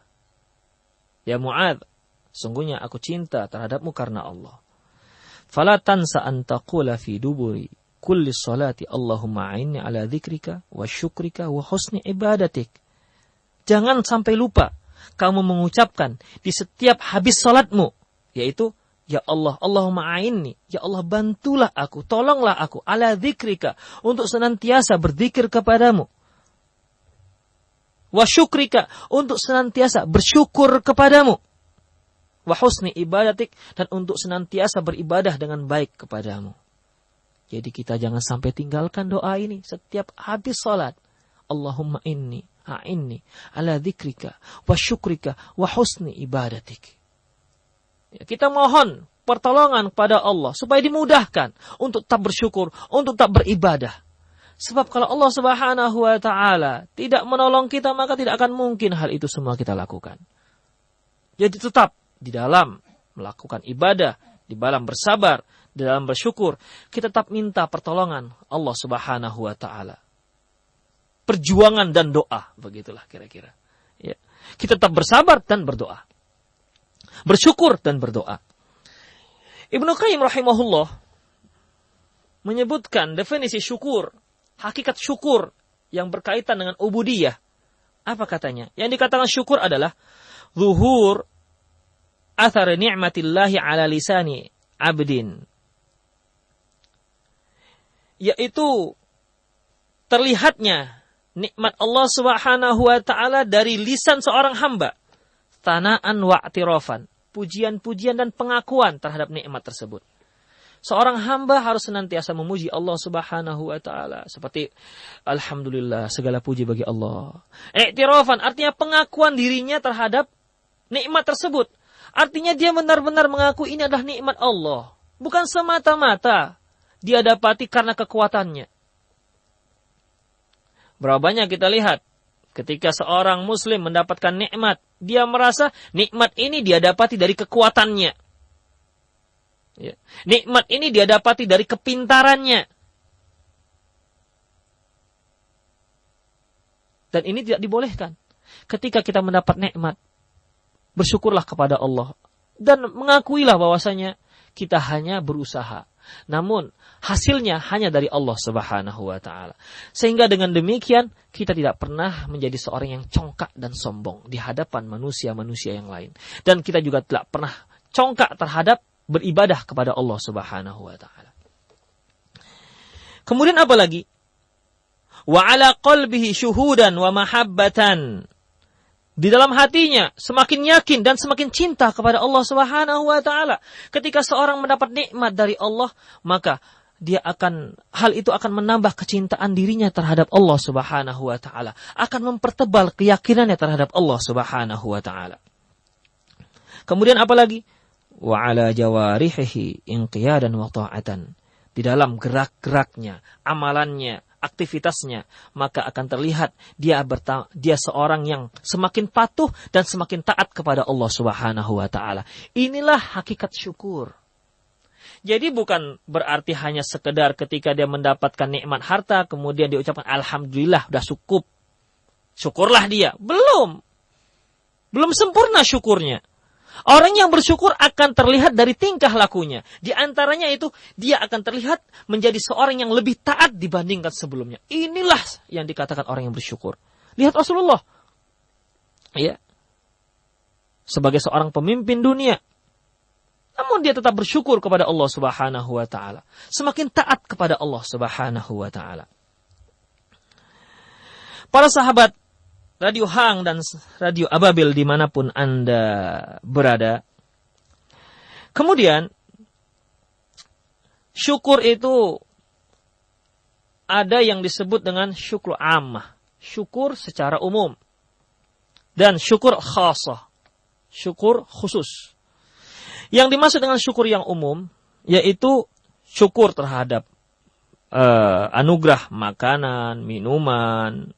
Ya Mu'adz, sungguhnya aku cinta terhadapmu karena Allah. Fala tansa an taqula fi duburi kulli salati Allahumma a'inni ala dzikrika wa syukrika wa husni ibadatik. Jangan sampai lupa kamu mengucapkan di setiap habis salatmu, yaitu ya Allah, Allahumma a'inni, ya Allah bantulah aku, tolonglah aku, ala dzikrika, untuk senantiasa berzikir kepadamu. Wa syukrika, untuk senantiasa bersyukur kepadamu. Wa husni ibadatik, dan untuk senantiasa beribadah dengan baik kepadamu. Jadi kita jangan sampai tinggalkan doa ini setiap habis salat. Allahumma inni, a'inni, ala dzikrika, wa syukrika, wa husni ibadatik. Kita mohon pertolongan kepada Allah supaya dimudahkan untuk tetap bersyukur, untuk tetap beribadah. Sebab kalau Allah Subhanahu wa taala tidak menolong kita, maka tidak akan mungkin hal itu semua kita lakukan. Jadi tetap di dalam melakukan ibadah, di dalam bersabar, di dalam bersyukur, kita tetap minta pertolongan Allah Subhanahu wa taala. Perjuangan dan doa, begitulah kira-kira. Ya. Kita tetap bersabar dan berdoa. Bersyukur dan berdoa. Ibnu Qayyim rahimahullah menyebutkan definisi syukur, hakikat syukur yang berkaitan dengan ubudiyah. Apa katanya? Yang dikatakan syukur adalah zuhur athar ni'matillahi ala lisani abdin. Yaitu terlihatnya nikmat Allah Subhanahu wa taala dari lisan seorang hamba. Thana'an wa'tirafan. Pujian-pujian dan pengakuan terhadap nikmat tersebut. Seorang hamba harus senantiasa memuji Allah Subhanahu wa taala seperti alhamdulillah, segala puji bagi Allah. I'tirafan artinya pengakuan dirinya terhadap nikmat tersebut. Artinya dia benar-benar mengaku ini adalah nikmat Allah, bukan semata-mata dia dapati karena kekuatannya. Berapa banyak kita lihat ketika seorang muslim mendapatkan nikmat, dia merasa nikmat ini dia dapati dari kekuatannya. Ya. Nikmat ini dia dapati dari kepintarannya. Dan ini tidak dibolehkan. Ketika kita mendapat nikmat, bersyukurlah kepada Allah. Dan mengakuilah bahwasanya kita hanya berusaha. Namun hasilnya hanya dari Allah Subhanahu wa taala. Sehingga dengan demikian kita tidak pernah menjadi seorang yang congkak dan sombong di hadapan manusia-manusia yang lain. Dan kita juga tidak pernah congkak terhadap beribadah kepada Allah Subhanahu wa taala. Kemudian apa lagi? Wa ala qalbihi syuhudan wa mahabbatan. Di dalam hatinya semakin yakin dan semakin cinta kepada Allah Subhanahu wa taala. Ketika seorang mendapat nikmat dari Allah, maka hal itu akan menambah kecintaan dirinya terhadap Allah Subhanahu wa taala, akan mempertebal keyakinannya terhadap Allah Subhanahu wa taala. Kemudian apa lagi? Wa ala jawarihihi inqiyadan wa ta'atan. Di dalam gerak-geraknya, amalannya, aktivitasnya, maka akan terlihat dia seorang yang semakin patuh dan semakin taat kepada Allah Subhanahu wa taala. Inilah hakikat syukur. Jadi bukan berarti hanya sekedar ketika dia mendapatkan nikmat harta kemudian dia ucapkan alhamdulillah, sudah cukup. Syukurlah dia. Belum sempurna syukurnya. Orang yang bersyukur akan terlihat dari tingkah lakunya. Di antaranya itu, dia akan terlihat menjadi seorang yang lebih taat dibandingkan sebelumnya. Inilah yang dikatakan orang yang bersyukur. Lihat Rasulullah. Ya. Sebagai seorang pemimpin dunia. Namun dia tetap bersyukur kepada Allah Subhanahu wa taala. Semakin taat kepada Allah Subhanahu wa taala. Para sahabat Radio Hang dan Radio Ababil dimanapun Anda berada. Kemudian, syukur itu ada yang disebut dengan syukur ammah. Syukur secara umum. Dan syukur khasah. Syukur khusus. Yang dimaksud dengan syukur yang umum, yaitu syukur terhadap anugerah makanan, minuman,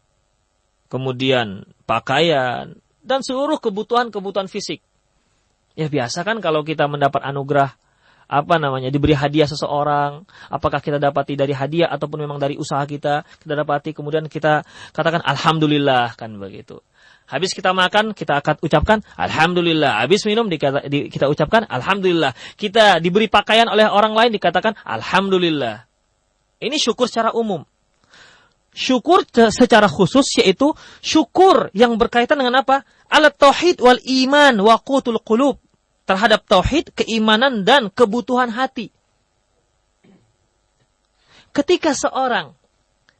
kemudian pakaian, dan seluruh kebutuhan-kebutuhan fisik. Ya biasa kan kalau kita mendapat anugerah, diberi hadiah seseorang, apakah kita dapati dari hadiah ataupun memang dari usaha kita dapati, kemudian kita katakan alhamdulillah, kan begitu. Habis kita makan, kita akan ucapkan alhamdulillah. Habis minum, kita ucapkan alhamdulillah. Kita diberi pakaian oleh orang lain, dikatakan alhamdulillah. Ini syukur secara umum. Syukur secara khusus yaitu syukur yang berkaitan dengan apa? Alat tauhid wal iman wa qutul qulub. Terhadap tauhid, keimanan dan kebutuhan hati. Ketika seorang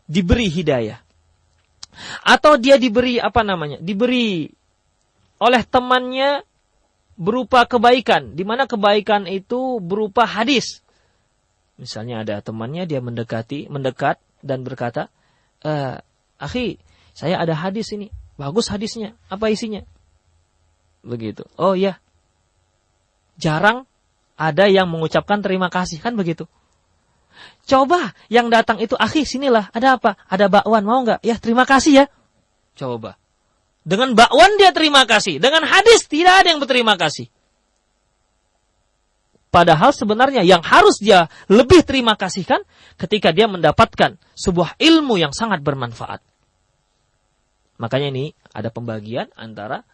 diberi hidayah atau dia diberi diberi oleh temannya berupa kebaikan, di mana kebaikan itu berupa hadis. Misalnya ada temannya, dia mendekat dan berkata, akhi, saya ada hadis ini. Bagus hadisnya. Apa isinya? Begitu. Oh iya. Jarang ada yang mengucapkan terima kasih. Kan begitu. Coba yang datang itu, akhi sinilah. Ada apa? Ada bakwan, mau nggak? Ya terima kasih ya. Coba. Dengan bakwan dia terima kasih. Dengan hadis tidak ada yang berterima kasih. Padahal sebenarnya yang harus dia lebih terima kasihkan ketika dia mendapatkan sebuah ilmu yang sangat bermanfaat. Makanya ini ada pembagian antara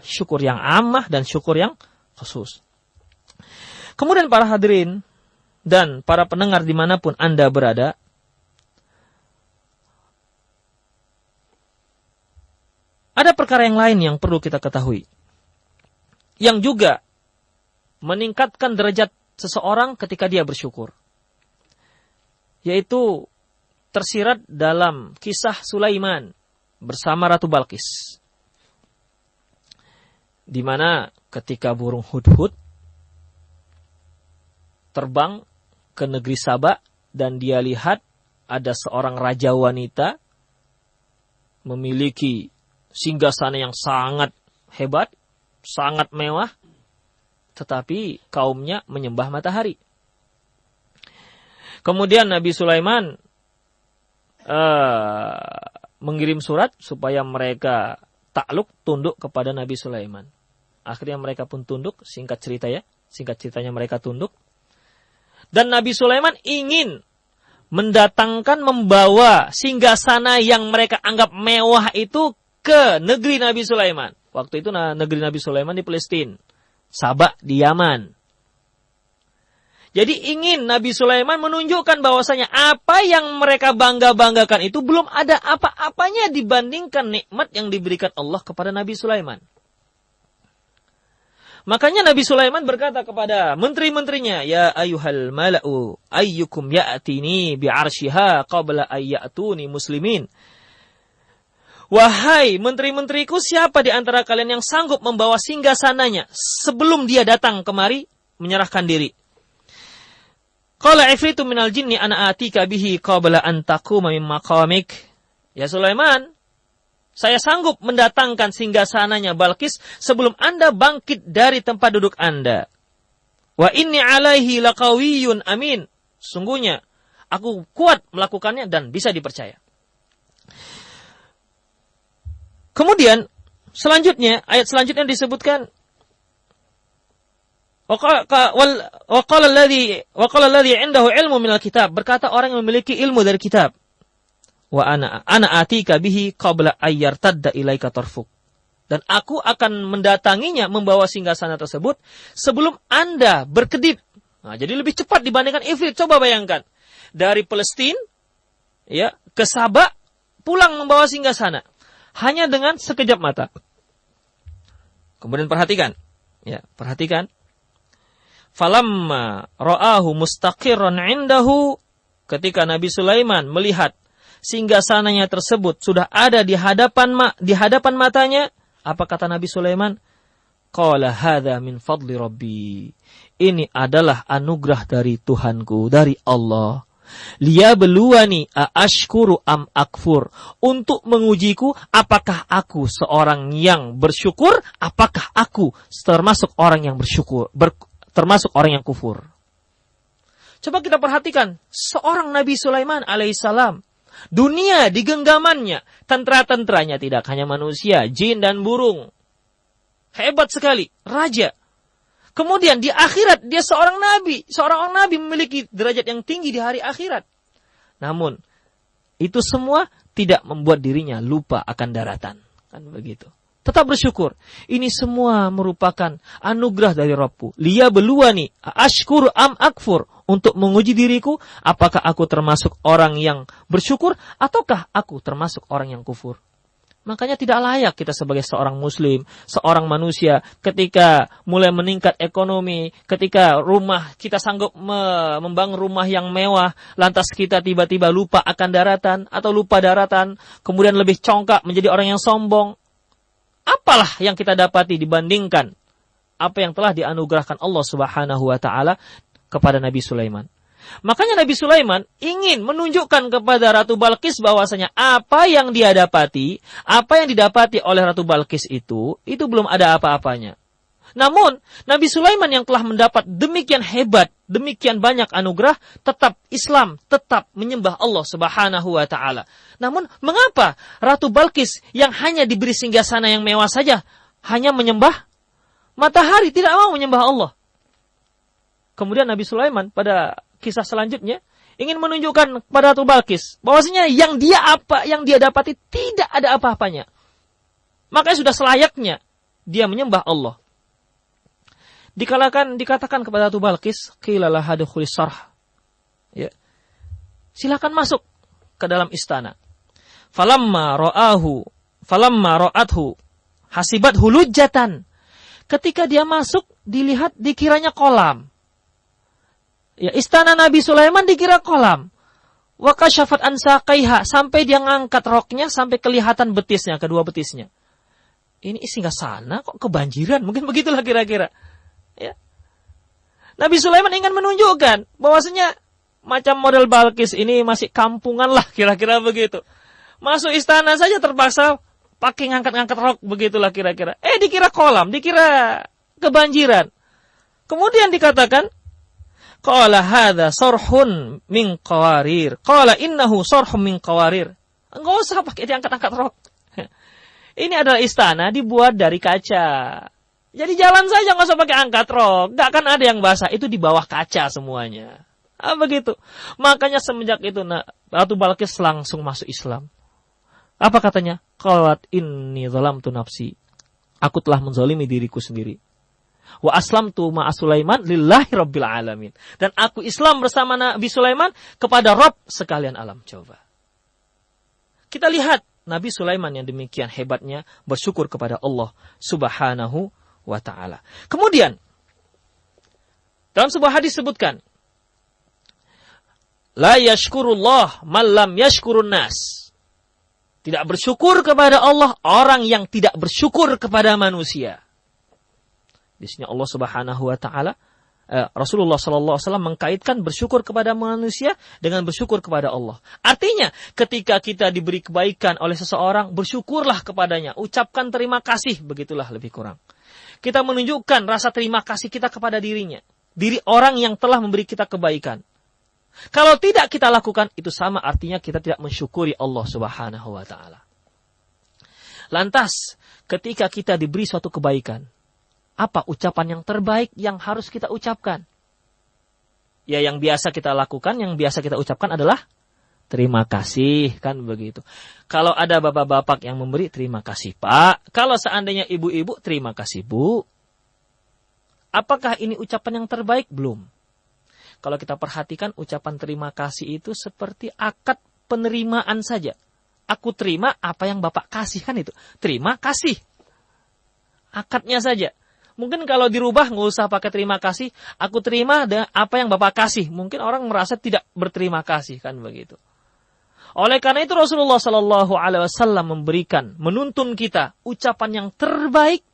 syukur yang ammah dan syukur yang khusus. Kemudian para hadirin dan para pendengar dimanapun Anda berada, ada perkara yang lain yang perlu kita ketahui, yang juga meningkatkan derajat seseorang ketika dia bersyukur. Yaitu tersirat dalam kisah Sulaiman bersama Ratu Balqis. di mana ketika burung hudhud terbang ke negeri Saba dan dia lihat ada seorang raja wanita memiliki singgasana yang sangat hebat, sangat mewah, tetapi kaumnya menyembah matahari. Kemudian Nabi Sulaiman mengirim surat supaya mereka takluk, tunduk kepada Nabi Sulaiman. Akhirnya mereka pun tunduk, singkat ceritanya mereka tunduk. Dan Nabi Sulaiman ingin membawa singgasana yang mereka anggap mewah itu ke negeri Nabi Sulaiman. Waktu itu negeri Nabi Sulaiman di Palestina, Saba di Yaman. Jadi ingin Nabi Sulaiman menunjukkan bahwasanya apa yang mereka bangga-banggakan itu belum ada apa-apanya dibandingkan nikmat yang diberikan Allah kepada Nabi Sulaiman. Makanya Nabi Sulaiman berkata kepada menteri-menterinya, "Ya ayyuhal mala'u, ayyukum ya'tini bi'arsyiha qabla ayyatuni muslimin." Wahai menteri-menteriku, siapa di antara kalian yang sanggup membawa singgasananya sebelum dia datang kemari menyerahkan diri? Qala ifritu minal jinni ana atika bihi qabla an taquma min maqamik. Ya Sulaiman, saya sanggup mendatangkan singgasananya Balqis sebelum Anda bangkit dari tempat duduk Anda. Wa inni alaihi laqawiyyun amin. Sungguhnya aku kuat melakukannya dan bisa dipercaya. Kemudian ayat selanjutnya disebutkan wa qala alladhi 'indahu 'ilmu minal kitab, berkata orang yang memiliki ilmu dari kitab. Wa ana atika bihi qabla ayyartadda ilaika tarfuk. Dan aku akan mendatanginya membawa singgasana tersebut sebelum Anda berkedip. Nah, jadi lebih cepat dibandingkan Ifrit. Coba bayangkan. Dari Palestina ya ke Saba pulang membawa singgasana hanya dengan sekejap mata. Kemudian perhatikan. Falamma ra'ahu mustaqirran 'indahu, ketika Nabi Sulaiman melihat singgasananya tersebut sudah ada di hadapan matanya, apa kata Nabi Sulaiman? Qala hadza min fadli rabbi. Ini adalah anugerah dari Tuhanku, dari Allah. Liyabluwani aashkuru am akfur. Untuk mengujiku apakah aku seorang yang bersyukur, apakah aku termasuk orang yang termasuk orang yang kufur. Coba kita perhatikan seorang Nabi Sulaiman alaihissalam. Dunia di genggamannya, tentara-tentaranya tidak hanya manusia, jin dan burung. Hebat sekali, raja. Kemudian di akhirat dia seorang orang nabi memiliki derajat yang tinggi di hari akhirat. Namun itu semua tidak membuat dirinya lupa akan daratan, kan begitu. Tetap bersyukur. Ini semua merupakan anugerah dari Rabbku. Liyabluwani aashkuru am akfur. Untuk menguji diriku, apakah aku termasuk orang yang bersyukur ataukah aku termasuk orang yang kufur. Makanya tidak layak kita sebagai seorang muslim, seorang manusia, ketika mulai meningkat ekonomi, ketika rumah kita sanggup membangun rumah yang mewah, lantas kita tiba-tiba lupa akan daratan atau lupa daratan, kemudian lebih congkak menjadi orang yang sombong. Apalah yang kita dapati dibandingkan apa yang telah dianugerahkan Allah Subhanahu wa taala kepada Nabi Sulaiman. Makanya Nabi Sulaiman ingin menunjukkan kepada Ratu Balqis bahwasanya apa yang dia dapati, apa yang didapati oleh Ratu Balqis itu belum ada apa-apanya. Namun, Nabi Sulaiman yang telah mendapat demikian hebat, demikian banyak anugerah, tetap Islam, tetap menyembah Allah Subhanahu wa taala. Namun, mengapa Ratu Balqis yang hanya diberi singgasana yang mewah saja hanya menyembah matahari, tidak mau menyembah Allah? Kemudian Nabi Sulaiman pada kisah selanjutnya ingin menunjukkan kepada Ratu Balqis bahwasanya yang dia dapati tidak ada apa-apanya. Makanya sudah selayaknya dia menyembah Allah. Dikatakan kepada Ratu Balqis, qila laha dukhuli sarh. Ya. Silakan masuk ke dalam istana. Falamma ra'athu hasibathu lujjatan. Ketika dia masuk, dikiranya kolam. Ya, istana Nabi Sulaiman dikira kolam. Wa kasyafat an saqaiha, sampai dia ngangkat roknya sampai kelihatan betisnya, kedua betisnya. ini singgah sana kok kebanjiran, mungkin begitulah kira-kira. Ya. Nabi Sulaiman ingin menunjukkan bahwasanya macam model Balkis ini masih kampungan lah, kira-kira begitu. Masuk istana saja terpaksa pakai ngangkat-ngangkat rok, begitulah kira-kira. Dikira kolam, dikira kebanjiran. Kemudian dikatakan, qala hadza sarhun min qawarir. Qala innahu sarhun min qawarir. Enggak usah pakai diangkat-angkat rok. Ini adalah istana dibuat dari kaca. Jadi jalan saja, nggak usah pakai angkat rok. Nggak akan ada yang basah. Itu di bawah kaca semuanya. Begitu. Makanya semenjak itu Ratu Balkis langsung masuk Islam. Apa katanya? Qalat inni zalamtu nafsi. Aku telah menzalimi diriku sendiri. Wa aslamtu ma'a Sulaiman lillahi rabbil alamin. Dan aku Islam bersama Nabi Sulaiman kepada Rabb sekalian alam. Coba. Kita lihat Nabi Sulaiman yang demikian hebatnya bersyukur kepada Allah Subhanahu wa ta'ala. Kemudian dalam sebuah hadis sebutkan, la yashkurullah man lam yashkurun nas. Tidak bersyukur kepada Allah orang yang tidak bersyukur kepada manusia. Di sini Allah Subhanahu wa ta'ala, Rasulullah sallallahu alaihi wasallam mengkaitkan bersyukur kepada manusia dengan bersyukur kepada Allah. Artinya, ketika kita diberi kebaikan oleh seseorang, bersyukurlah kepadanya, ucapkan terima kasih, begitulah lebih kurang. Kita menunjukkan rasa terima kasih kita kepada dirinya, diri orang yang telah memberi kita kebaikan. Kalau tidak kita lakukan, itu sama artinya kita tidak mensyukuri Allah Subhanahu wa ta'ala. Lantas, ketika kita diberi suatu kebaikan, apa ucapan yang terbaik yang harus kita ucapkan? Ya, yang biasa kita lakukan, yang biasa kita ucapkan adalah terima kasih, kan begitu. Kalau ada bapak-bapak yang memberi, terima kasih Pak. Kalau seandainya ibu-ibu, terima kasih Bu. Apakah ini ucapan yang terbaik? Belum. Kalau kita perhatikan, ucapan terima kasih itu seperti akad penerimaan saja. Aku terima apa yang Bapak kasih, kan itu. Terima kasih. Akadnya saja. Mungkin kalau dirubah nggak usah pakai terima kasih, aku terima apa yang Bapak kasih. Mungkin orang merasa tidak berterima kasih, kan begitu. Oleh karena itu Rasulullah Sallallahu Alaihi Wasallam menuntun kita ucapan yang terbaik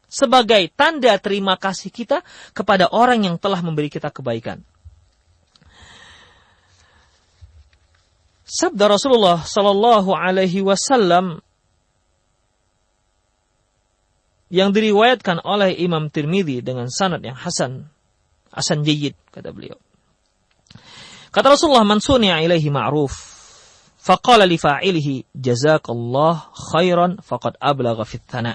sebagai tanda terima kasih kita kepada orang yang telah memberi kita kebaikan. Sabda Rasulullah Sallallahu Alaihi Wasallam yang diriwayatkan oleh Imam Tirmidzi dengan sanad yang hasan jayyid, kata beliau. Kata Rasulullah, man suni'a ilaihi ma'ruf faqala li fa'ilihi jazakallah khairan faqad ablagha fit thana.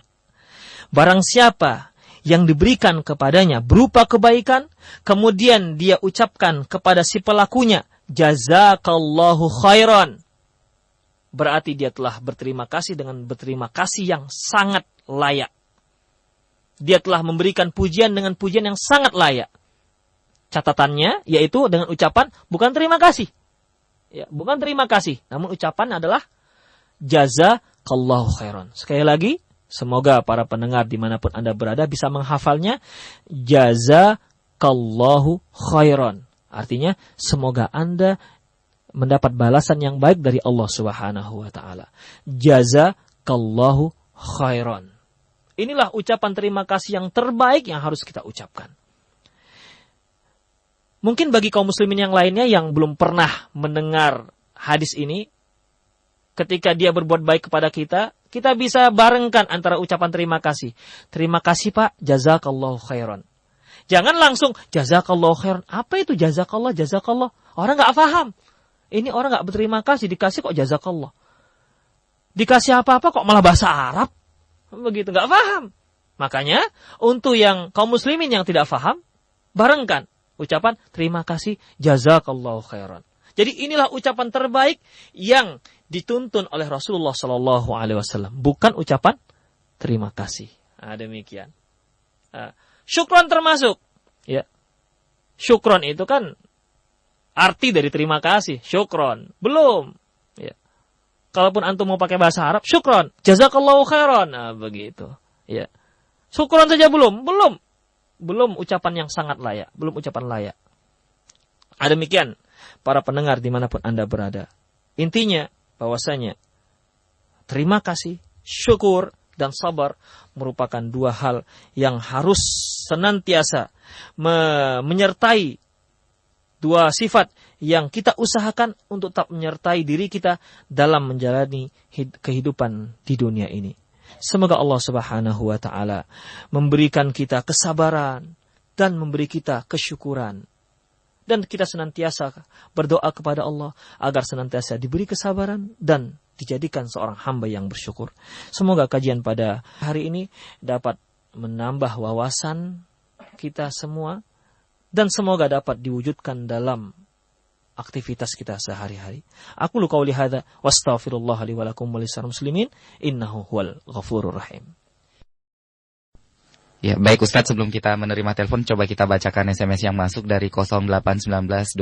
Barang siapa yang diberikan kepadanya berupa kebaikan, kemudian dia ucapkan kepada si pelakunya jazakallahu khairan, berarti dia telah berterima kasih dengan berterima kasih yang sangat layak. Dia telah memberikan pujian dengan pujian yang sangat layak. Catatannya yaitu dengan ucapan bukan terima kasih. Ya, bukan terima kasih, namun ucapan adalah jazakallahu khairan. Sekali lagi, semoga para pendengar dimanapun Anda berada bisa menghafalnya. Jazakallahu khairan. Artinya semoga Anda mendapat balasan yang baik dari Allah Subhanahu wa ta'ala. Jazakallahu khairan. Inilah ucapan terima kasih yang terbaik yang harus kita ucapkan. Mungkin bagi kaum muslimin yang lainnya yang belum pernah mendengar hadis ini, ketika dia berbuat baik kepada kita, kita bisa barengkan antara ucapan terima kasih. Terima kasih Pak, jazakallahu khairan. Jangan langsung jazakallahu khairan. Apa itu jazakallah, jazakallah? Orang nggak paham. Ini orang nggak berterima kasih, dikasih kok jazakallah. Dikasih apa-apa kok malah bahasa Arab. Begitu, nggak paham. Makanya, untuk yang kaum muslimin yang tidak paham, barengkan ucapan terima kasih, jazakallahu khairan. Jadi inilah ucapan terbaik yang dituntun oleh Rasulullah Sallallahu Alaihi Wasallam, bukan ucapan terima kasih. Demikian. Syukron termasuk. Ya. Syukron itu kan arti dari terima kasih. Syukron. Belum. Ya. Kalaupun antum mau pakai bahasa Arab, syukron, jazakallahu khairan. Begitu. Ya. Syukron saja belum. Belum ucapan yang sangat layak. Belum ucapan layak. Demikian para pendengar dimanapun Anda berada. Intinya bahwasanya terima kasih, syukur, dan sabar merupakan dua hal yang harus senantiasa menyertai, dua sifat yang kita usahakan untuk tetap menyertai diri kita dalam menjalani kehidupan di dunia ini. Semoga Allah Subhanahu wa taala memberikan kita kesabaran dan memberi kita kesyukuran. Dan kita senantiasa berdoa kepada Allah agar senantiasa diberi kesabaran dan dijadikan seorang hamba yang bersyukur. Semoga kajian pada hari ini dapat menambah wawasan kita semua dan semoga dapat diwujudkan dalam aktivitas kita sehari-hari. Aku qauli hadza wastaghfirullah li wa lakum wa lisal muslimin innahu huwal ghafurur rahim. Ya, baik Ustadz, sebelum kita menerima telepon, coba kita bacakan SMS yang masuk dari 081927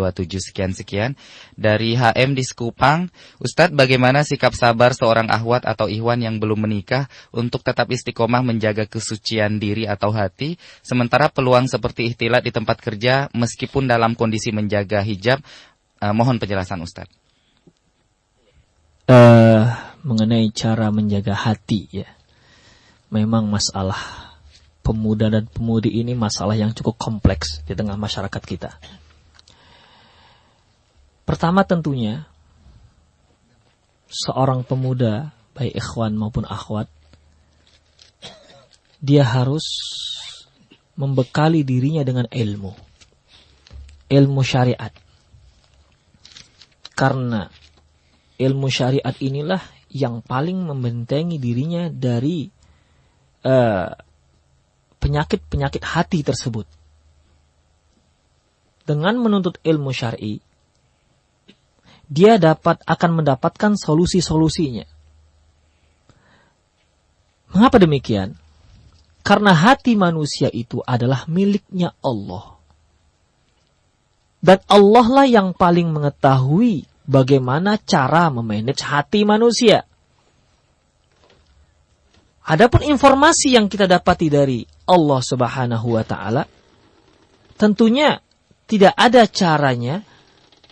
sekian-sekian. Dari HM di Sekupang, Ustadz, bagaimana sikap sabar seorang akhwat atau ikhwan yang belum menikah untuk tetap istiqomah menjaga kesucian diri atau hati, sementara peluang seperti ikhtilat di tempat kerja meskipun dalam kondisi menjaga hijab? Mohon penjelasan Ustadz. Mengenai cara menjaga hati, ya, memang masalah pemuda dan pemudi ini masalah yang cukup kompleks di tengah masyarakat kita. Pertama tentunya, seorang pemuda, baik ikhwan maupun akhwat, dia harus membekali dirinya dengan ilmu syariat. Karena ilmu syariat inilah yang paling membentengi dirinya dari penyakit-penyakit hati tersebut. Dengan menuntut ilmu syar'i, dia akan mendapatkan solusi-solusinya. Mengapa demikian? Karena hati manusia itu adalah miliknya Allah. Dan Allah lah yang paling mengetahui bagaimana cara memanage hati manusia. Adapun informasi yang kita dapati dari Allah Subhanahu wa taala, tentunya tidak ada caranya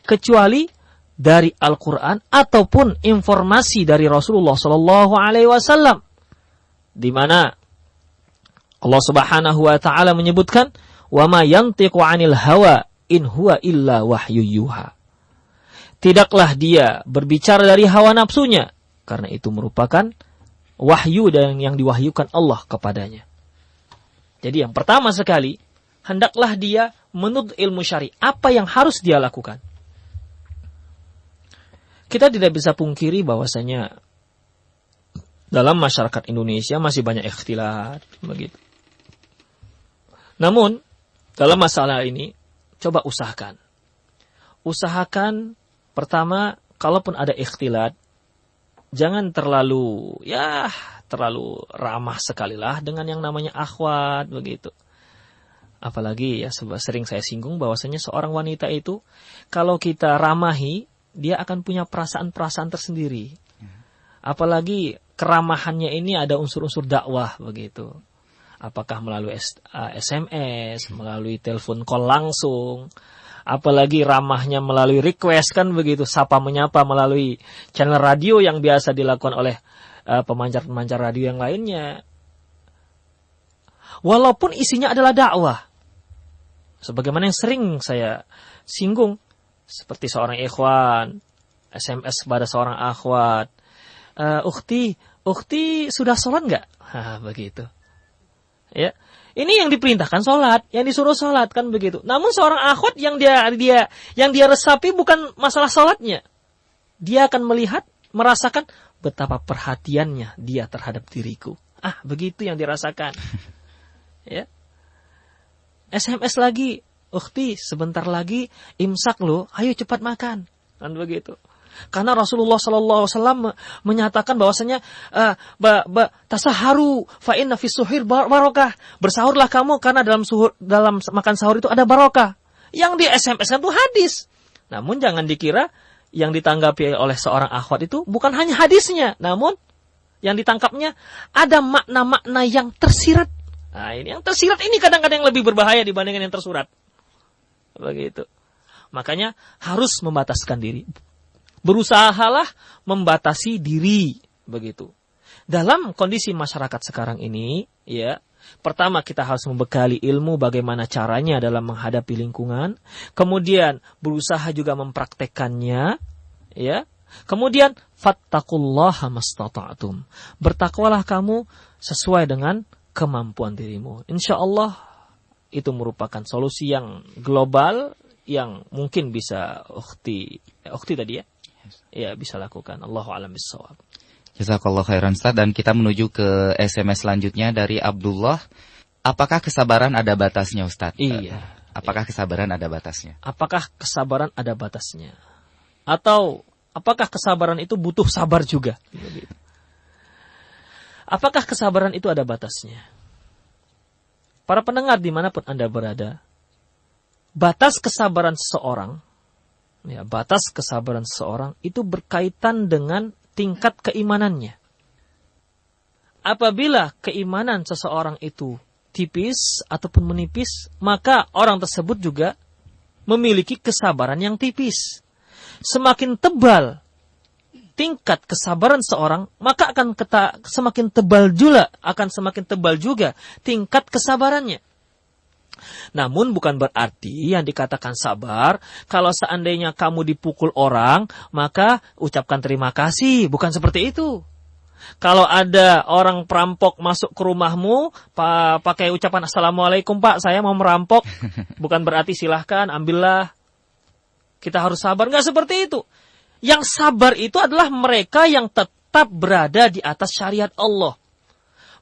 kecuali dari Al-Qur'an ataupun informasi dari Rasulullah sallallahu alaihi wasallam, di mana Allah Subhanahu wa taala menyebutkan, "Wa ma yantiqu 'anil hawa in huwa illa wahyu yuha." Tidaklah dia berbicara dari hawa nafsunya, karena itu merupakan wahyu dan yang diwahyukan Allah kepadanya. Jadi yang pertama sekali, hendaklah dia menuntut ilmu syari. Apa yang harus dia lakukan? Kita tidak bisa pungkiri bahwasanya dalam masyarakat Indonesia masih banyak ikhtilat, begitu. Namun, dalam masalah ini, coba usahakan. Usahakan, pertama, kalaupun ada ikhtilat, jangan terlalu ramah sekali lah dengan yang namanya akhwat, begitu. Apalagi ya, sering saya singgung bahwasanya seorang wanita itu, kalau kita ramahi, dia akan punya perasaan-perasaan tersendiri. Apalagi keramahannya ini ada unsur-unsur dakwah, begitu. Apakah melalui SMS, melalui telepon call langsung, apalagi ramahnya melalui request, kan begitu, sapa menyapa melalui channel radio yang biasa dilakukan oleh pemancar-pemancar radio yang lainnya. Walaupun isinya adalah dakwah, sebagaimana yang sering saya singgung, seperti seorang ikhwan SMS kepada seorang akhwat, ukhti sudah sholat nggak? Begitu. Ya, ini yang diperintahkan sholat, yang disuruh sholat, kan begitu. Namun seorang akhwat yang dia resapi bukan masalah sholatnya, dia akan merasakan betapa perhatiannya dia terhadap diriku. Begitu yang dirasakan. Ya. SMS lagi, ukhti sebentar lagi imsak loh, ayo cepat makan, kan begitu. Karena Rasulullah sallallahu alaihi wasallam menyatakan bahwasanya tasaharu fa inna fis suhur barokah. Bersahurlah kamu karena dalam makan sahur itu ada barokah. Yang di SMS itu hadis. Namun jangan dikira yang ditanggapi oleh seorang akhwat itu bukan hanya hadisnya, namun yang ditangkapnya ada makna-makna yang tersirat. Ini yang tersirat ini kadang-kadang yang lebih berbahaya dibandingkan yang tersurat. Begitu. Makanya harus membataskan diri. Berusahalah membatasi diri, begitu. dalam kondisi masyarakat sekarang ini, ya, pertama kita harus membekali ilmu bagaimana caranya dalam menghadapi lingkungan, kemudian berusaha juga mempraktekannya, ya. Kemudian fattaqullaha mastata'tum. Bertakwalah kamu sesuai dengan kemampuan dirimu. Insyaallah itu merupakan solusi yang global yang mungkin bisa ukhti tadi ya. Ya, bisa lakukan. Allahu a'lam bissawab. Jazakallah khairan Ustaz, dan kita menuju ke SMS selanjutnya dari Abdullah. Apakah kesabaran ada batasnya Ustaz? Iya. Apakah kesabaran ada batasnya? Apakah kesabaran ada batasnya? Atau apakah kesabaran itu butuh sabar juga? Apakah kesabaran itu ada batasnya? Para pendengar dimanapun Anda berada, batas kesabaran seseorang, ya, batas kesabaran seseorang itu berkaitan dengan tingkat keimanannya. Apabila keimanan seseorang itu tipis ataupun menipis, maka orang tersebut juga memiliki kesabaran yang tipis. Semakin tebal tingkat kesabaran seorang, maka semakin tebal juga tingkat kesabarannya. Namun bukan berarti yang dikatakan sabar, kalau seandainya kamu dipukul orang, maka ucapkan terima kasih. Bukan seperti itu. Kalau ada orang perampok masuk ke rumahmu, pakai ucapan Assalamualaikum Pak, saya mau merampok. Bukan berarti silahkan, ambillah. Kita harus sabar. Nggak seperti itu. Yang sabar itu adalah mereka yang tetap berada di atas syariat Allah.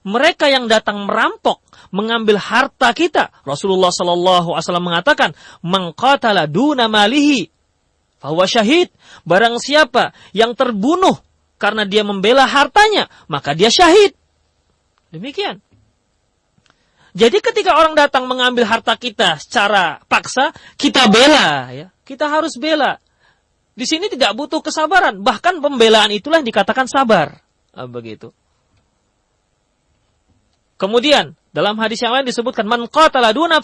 Mereka yang datang merampok, mengambil harta kita. Rasulullah SAW mengatakan, "Man qatala duna malihi, fahuwa syahid." Barang siapa yang terbunuh karena dia membela hartanya, maka dia syahid. Demikian. Jadi ketika orang datang mengambil harta kita secara paksa, kita bela, ya. Kita harus bela. Di sini tidak butuh kesabaran, bahkan pembelaan itulah yang dikatakan sabar. Begitu. Kemudian dalam hadis yang lain disebutkan, man qatala duna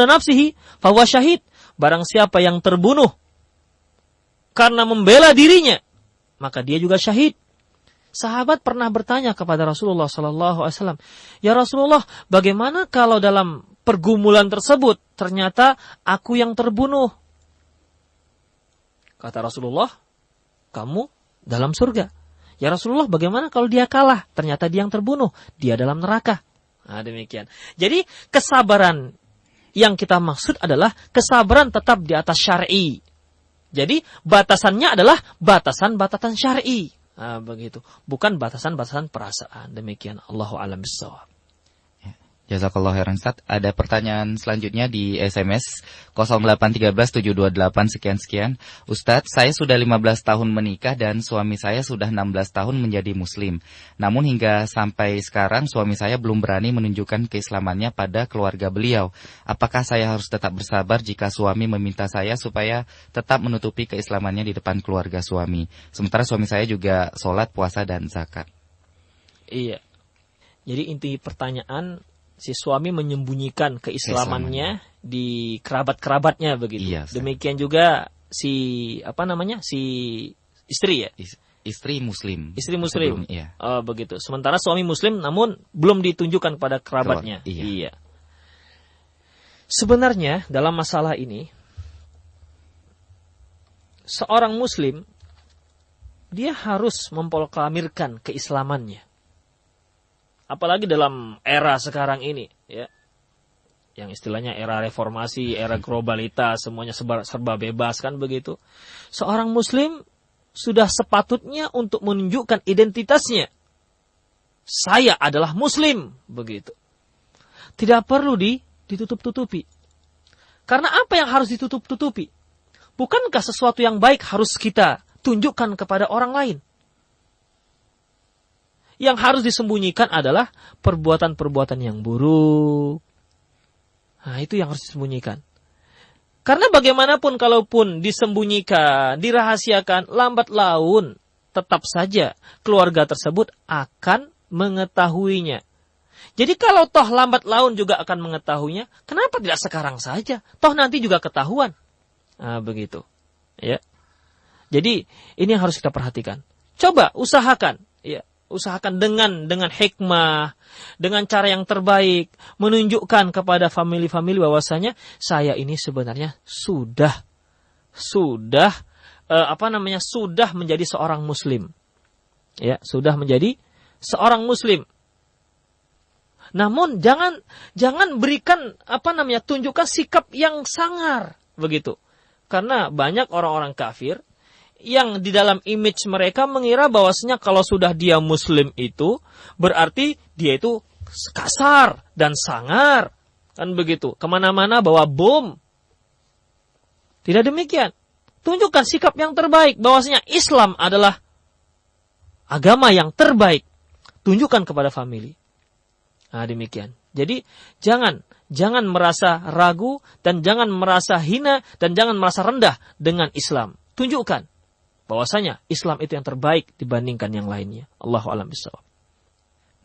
nafsihi fahuwa syahid. Barang siapa yang terbunuh karena membela dirinya, maka dia juga syahid. Sahabat pernah bertanya kepada Rasulullah SAW, ya Rasulullah, bagaimana kalau dalam pergumulan tersebut ternyata aku yang terbunuh? Kata Rasulullah, kamu dalam surga. Ya Rasulullah, bagaimana kalau dia kalah? Ternyata dia yang terbunuh, dia dalam neraka. Nah, demikian. Jadi kesabaran yang kita maksud adalah kesabaran tetap di atas syar'i. Jadi batasannya adalah batasan-batasan syar'i. Nah, begitu. Bukan batasan-batasan perasaan. Demikian. Allahu a'lam bissawab. Jazakallah khairan Ustaz. Ada pertanyaan selanjutnya di SMS 0813728 sekian-sekian. Ustaz, saya sudah 15 tahun menikah dan suami saya sudah 16 tahun menjadi muslim. Namun hingga sampai sekarang suami saya belum berani menunjukkan keislamannya pada keluarga beliau. Apakah saya harus tetap bersabar jika suami meminta saya supaya tetap menutupi keislamannya di depan keluarga suami? Sementara suami saya juga sholat, puasa, dan zakat. Iya. Jadi inti pertanyaan, si suami menyembunyikan keislamannya di kerabat-kerabatnya begitu. Iya, demikian juga si istri ya. Istri muslim. Istri muslim. Iya. Begitu. Sementara suami muslim namun belum ditunjukkan pada kerabatnya. Iya. Sebenarnya dalam masalah ini, seorang muslim dia harus memproklamirkan keislamannya. Apalagi dalam era sekarang ini, ya, yang istilahnya era reformasi, era globalitas, semuanya serba bebas kan begitu. Seorang muslim sudah sepatutnya untuk menunjukkan identitasnya. Saya adalah muslim, begitu. Tidak perlu ditutup-tutupi. Karena apa yang harus ditutup-tutupi? Bukankah sesuatu yang baik harus kita tunjukkan kepada orang lain? Yang harus disembunyikan adalah perbuatan-perbuatan yang buruk. Nah, itu yang harus disembunyikan. Karena bagaimanapun kalaupun disembunyikan, dirahasiakan, lambat laun, tetap saja keluarga tersebut akan mengetahuinya. Jadi kalau toh lambat laun juga akan mengetahuinya, kenapa tidak sekarang saja? Toh nanti juga ketahuan. Nah, begitu. Ya. Jadi ini yang harus kita perhatikan. Coba usahakan, ya. usahakan dengan hikmah, dengan cara yang terbaik, menunjukkan kepada famili-famili bahwasanya saya ini sebenarnya sudah menjadi seorang muslim. Ya, sudah menjadi seorang muslim. Namun jangan berikan tunjukkan sikap yang sangar begitu. Karena banyak orang-orang kafir yang di dalam image mereka mengira bahwasanya kalau sudah dia muslim itu berarti dia itu kasar dan sangar, kan begitu. Kemana-mana bawa bom. Tidak demikian. Tunjukkan sikap yang terbaik bahwasanya Islam adalah agama yang terbaik. Tunjukkan kepada famili. Nah, demikian. Jadi jangan merasa ragu dan jangan merasa hina dan jangan merasa rendah dengan Islam. Tunjukkan bahwasanya Islam itu yang terbaik dibandingkan yang lainnya. Allahu a'lam bishawab.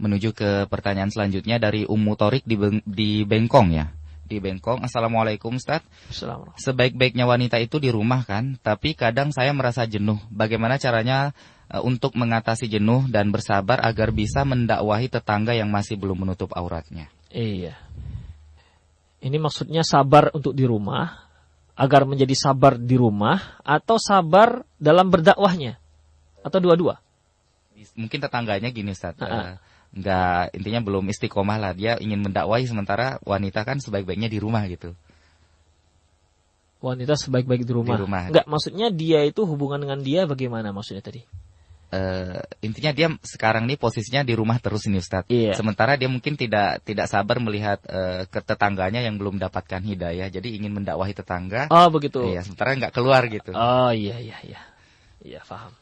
Menuju ke pertanyaan selanjutnya dari Ummu Torik di Bengkong ya. Di Bengkong. Assalamualaikum Ustaz. Assalamualaikum. Sebaik-baiknya wanita itu di rumah kan, tapi kadang saya merasa jenuh. Bagaimana caranya untuk mengatasi jenuh dan bersabar agar bisa mendakwahi tetangga yang masih belum menutup auratnya? Iya. Ini maksudnya sabar untuk di rumah, agar menjadi sabar di rumah, atau sabar dalam berdakwahnya, atau dua-dua? Mungkin tetangganya gini Ustaz, intinya belum istiqomah lah, dia ingin mendakwahi sementara wanita kan sebaik-baiknya di rumah gitu. Wanita sebaik-baik di rumah. Enggak, maksudnya dia itu hubungan dengan dia bagaimana maksudnya tadi? Intinya dia sekarang nih posisinya di rumah terus ini Ustaz. Iya. Sementara dia mungkin tidak sabar melihat ke tetangganya yang belum mendapatkan hidayah, jadi ingin mendakwahi tetangga. Oh begitu. Iya, sementara nggak keluar gitu. Oh iya, paham.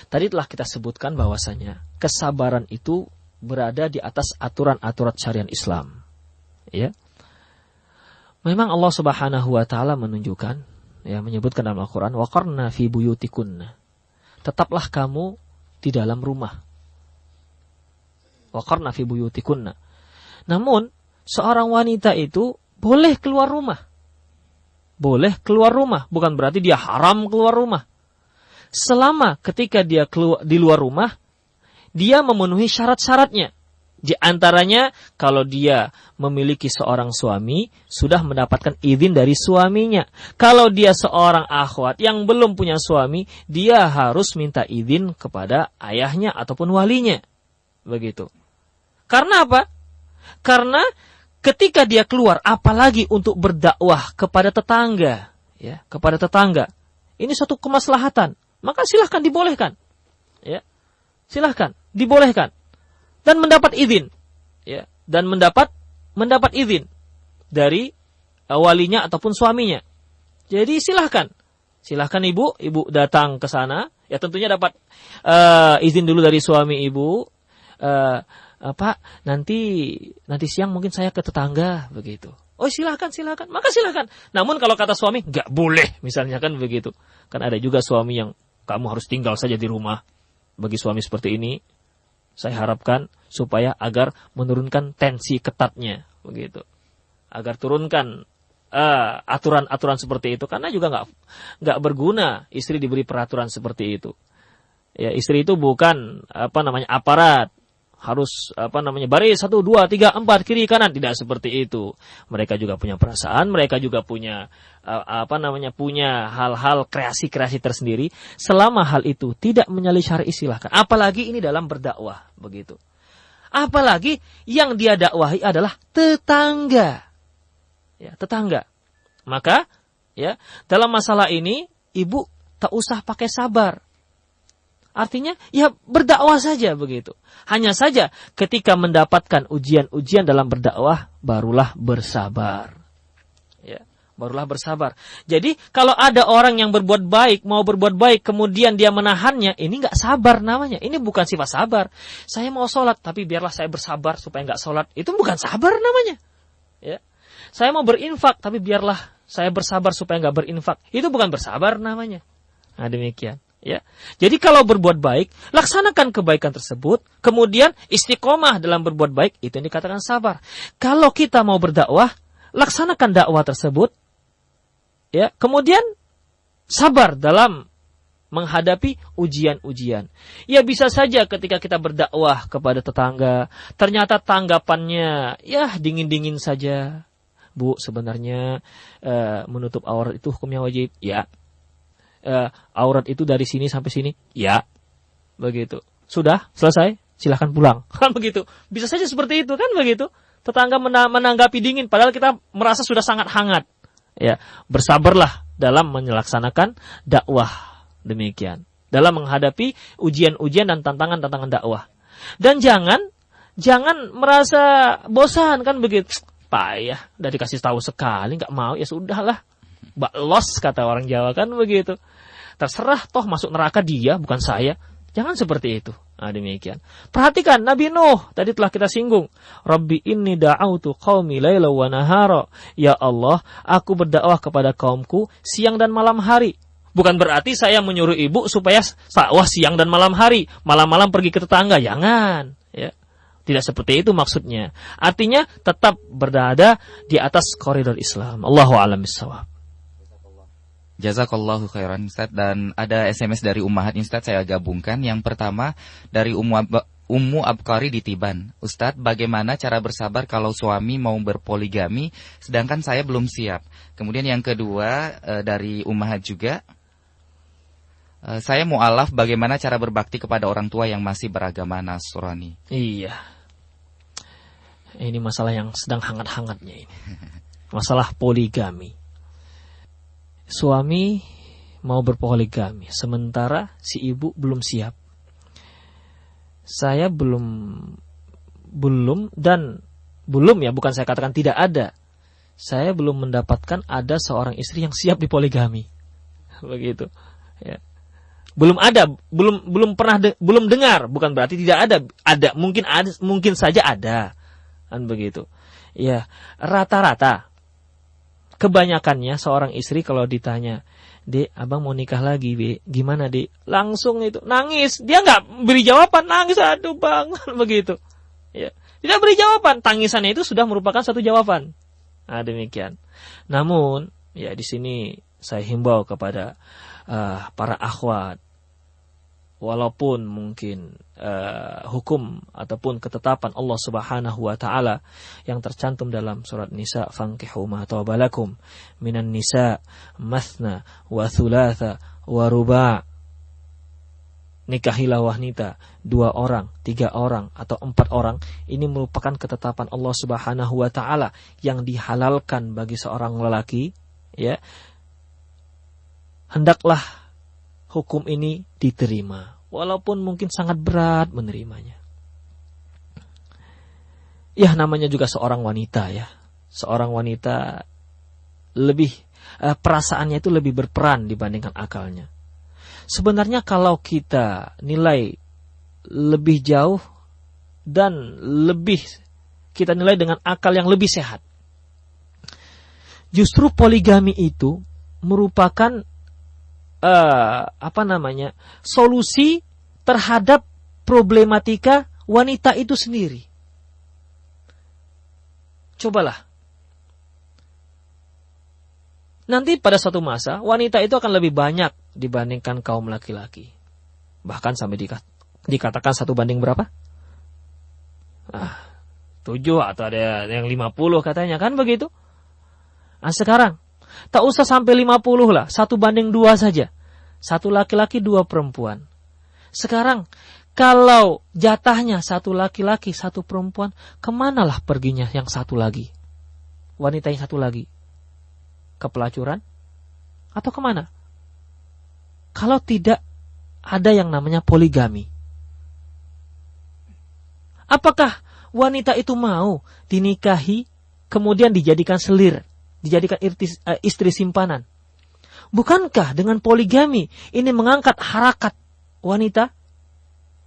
Tadi telah kita sebutkan bahwasanya kesabaran itu berada di atas aturan-aturan syariat Islam. Ya. Memang Allah Subhanahu wa taala menunjukkan, ya, menyebutkan dalam Al-Qur'an, waqarna fi buyutikunna. Tetaplah kamu di dalam rumah. Waqarna fi buyutikunna. Namun, seorang wanita itu boleh keluar rumah. Boleh keluar rumah, bukan berarti dia haram keluar rumah. Selama ketika dia keluar di luar rumah, dia memenuhi syarat-syaratnya. Di antaranya, kalau dia memiliki seorang suami, sudah mendapatkan izin dari suaminya. Kalau dia seorang akhwat yang belum punya suami, dia harus minta izin kepada ayahnya ataupun walinya. Begitu. Karena apa? Karena ketika dia keluar, apalagi untuk berdakwah kepada tetangga, ya, kepada tetangga, ini suatu kemaslahatan. Maka silahkan dibolehkan, ya, silahkan dibolehkan dan mendapat izin, ya, dan mendapat izin dari walinya ataupun suaminya. Jadi silahkan ibu datang ke sana, ya tentunya dapat izin dulu dari suami ibu. Pak, nanti siang mungkin saya ke tetangga begitu. Oh silahkan, maka silahkan. Namun kalau kata suami nggak boleh, misalnya kan begitu. Kan ada juga suami yang kamu harus tinggal saja di rumah. Bagi suami seperti ini, saya harapkan supaya agar menurunkan tensi ketatnya, begitu. Agar turunkan aturan-aturan seperti itu, karena juga nggak berguna istri diberi peraturan seperti itu. Ya, istri itu bukan aparat. Harus baris 1, 2, 3, 4 kiri kanan, tidak seperti itu. Mereka juga punya perasaan, mereka juga punya punya hal-hal kreasi-kreasi tersendiri. Selama hal itu tidak menyalahi syar'i, silahkan. Apalagi ini dalam berdakwah, begitu. Apalagi yang dia dakwahi adalah tetangga. Ya, tetangga. Maka ya, dalam masalah ini ibu tak usah pakai sabar. Artinya, ya berdakwah saja begitu. Hanya saja ketika mendapatkan ujian-ujian dalam berdakwah, barulah bersabar. Ya, barulah bersabar. Jadi, kalau ada orang yang mau berbuat baik, kemudian dia menahannya, ini nggak sabar namanya. Ini bukan sifat sabar. Saya mau sholat, tapi biarlah saya bersabar supaya nggak sholat. Itu bukan sabar namanya. Ya. Saya mau berinfak, tapi biarlah saya bersabar supaya nggak berinfak. Itu bukan bersabar namanya. Nah, demikian. Ya. Jadi kalau berbuat baik, laksanakan kebaikan tersebut, kemudian istiqomah dalam berbuat baik, itu yang dikatakan sabar. Kalau kita mau berdakwah, laksanakan dakwah tersebut, ya, kemudian sabar dalam menghadapi ujian-ujian. Ya bisa saja ketika kita berdakwah kepada tetangga, ternyata tanggapannya ya dingin-dingin saja. Bu, sebenarnya menutup aurat itu hukumnya wajib. Ya. Aurat itu dari sini sampai sini. Ya. Begitu. Sudah, selesai. Silahkan pulang. Kan begitu. Bisa saja seperti itu kan begitu. Tetangga menanggapi dingin padahal kita merasa sudah sangat hangat. Ya, bersabarlah dalam melaksanakan dakwah. Demikian. Dalam menghadapi ujian-ujian dan tantangan-tantangan dakwah. Dan jangan merasa bosan kan begitu. Payah, udah dikasih tahu sekali nggak mau, ya sudahlah. Baklos kata orang Jawa kan begitu. Terserah toh masuk neraka dia bukan saya. Jangan seperti itu. Nah, demikian. Perhatikan Nabi Nuh tadi telah kita singgung. Rabbi inni da'autu qaumi laila wa nahara. Ya Allah, aku berdakwah kepada kaumku siang dan malam hari. Bukan berarti saya menyuruh ibu supaya dakwah siang dan malam hari, malam-malam pergi ke tetangga. Jangan, ya. Tidak seperti itu maksudnya. Artinya tetap berada di atas koridor Islam. Allahu a'lam bishawab. Jazakallahu khairan Ustaz. Dan ada SMS dari Ummahat Ustaz, saya gabungkan. Yang pertama dari Ummu Abkari di Tiban. Ustaz, bagaimana cara bersabar kalau suami mau berpoligami sedangkan saya belum siap? Kemudian yang kedua dari Ummahat juga. Saya mu'alaf, bagaimana cara berbakti kepada orang tua yang masih beragama Nasrani? Iya. Ini masalah yang sedang hangat-hangatnya ini. Masalah poligami. Suami mau berpoligami, sementara si ibu belum siap. Saya belum ya, bukan saya katakan tidak ada. Saya belum mendapatkan ada seorang istri yang siap dipoligami. Begitu. Ya. Belum ada, belum dengar, bukan berarti tidak ada. Ada, mungkin saja ada. Kan begitu. Ya, rata-rata kebanyakannya seorang istri kalau ditanya, "Dek, abang mau nikah lagi, Be. Gimana, Dek?" Langsung itu nangis. Dia nggak beri jawaban, nangis, "Aduh, Bang." Begitu. Ya. Tidak beri jawaban, tangisannya itu sudah merupakan satu jawaban. Nah, demikian. Namun, ya di sini saya himbau kepada para akhwat, walaupun mungkin hukum ataupun ketetapan Allah Subhanahu wa taala yang tercantum dalam surat Nisa, fankihu ma taba lakum minan nisa mathna wa thulatha wa ruba'. Nikahilah wanita 2 orang, 3 orang atau 4 orang. Ini merupakan ketetapan Allah Subhanahu wa taala yang dihalalkan bagi seorang lelaki, ya. Hendaklah hukum ini diterima, walaupun mungkin sangat berat menerimanya. Ya, namanya juga seorang wanita, ya. Seorang wanita lebih perasaannya itu lebih berperan dibandingkan akalnya. Sebenarnya kalau kita nilai lebih jauh dan kita nilai dengan akal yang lebih sehat, justru poligami itu merupakan solusi terhadap problematika wanita itu sendiri. Cobalah. Nanti pada suatu masa wanita itu akan lebih banyak dibandingkan kaum laki-laki. Bahkan sampai dikatakan 1 banding berapa? 7 atau ada yang 50 katanya, kan begitu? Nah, sekarang tak usah sampai 50 lah, 1 banding 2 saja. 1 laki-laki 2 perempuan. Sekarang kalau jatahnya 1 laki-laki 1 perempuan, kemanalah perginya yang 1 lagi? Wanita yang 1 lagi? Ke pelacuran? Atau kemana? Kalau tidak ada yang namanya poligami. Apakah wanita itu mau dinikahi kemudian dijadikan selir, dijadikan istri simpanan? Bukankah dengan poligami ini mengangkat harakat wanita?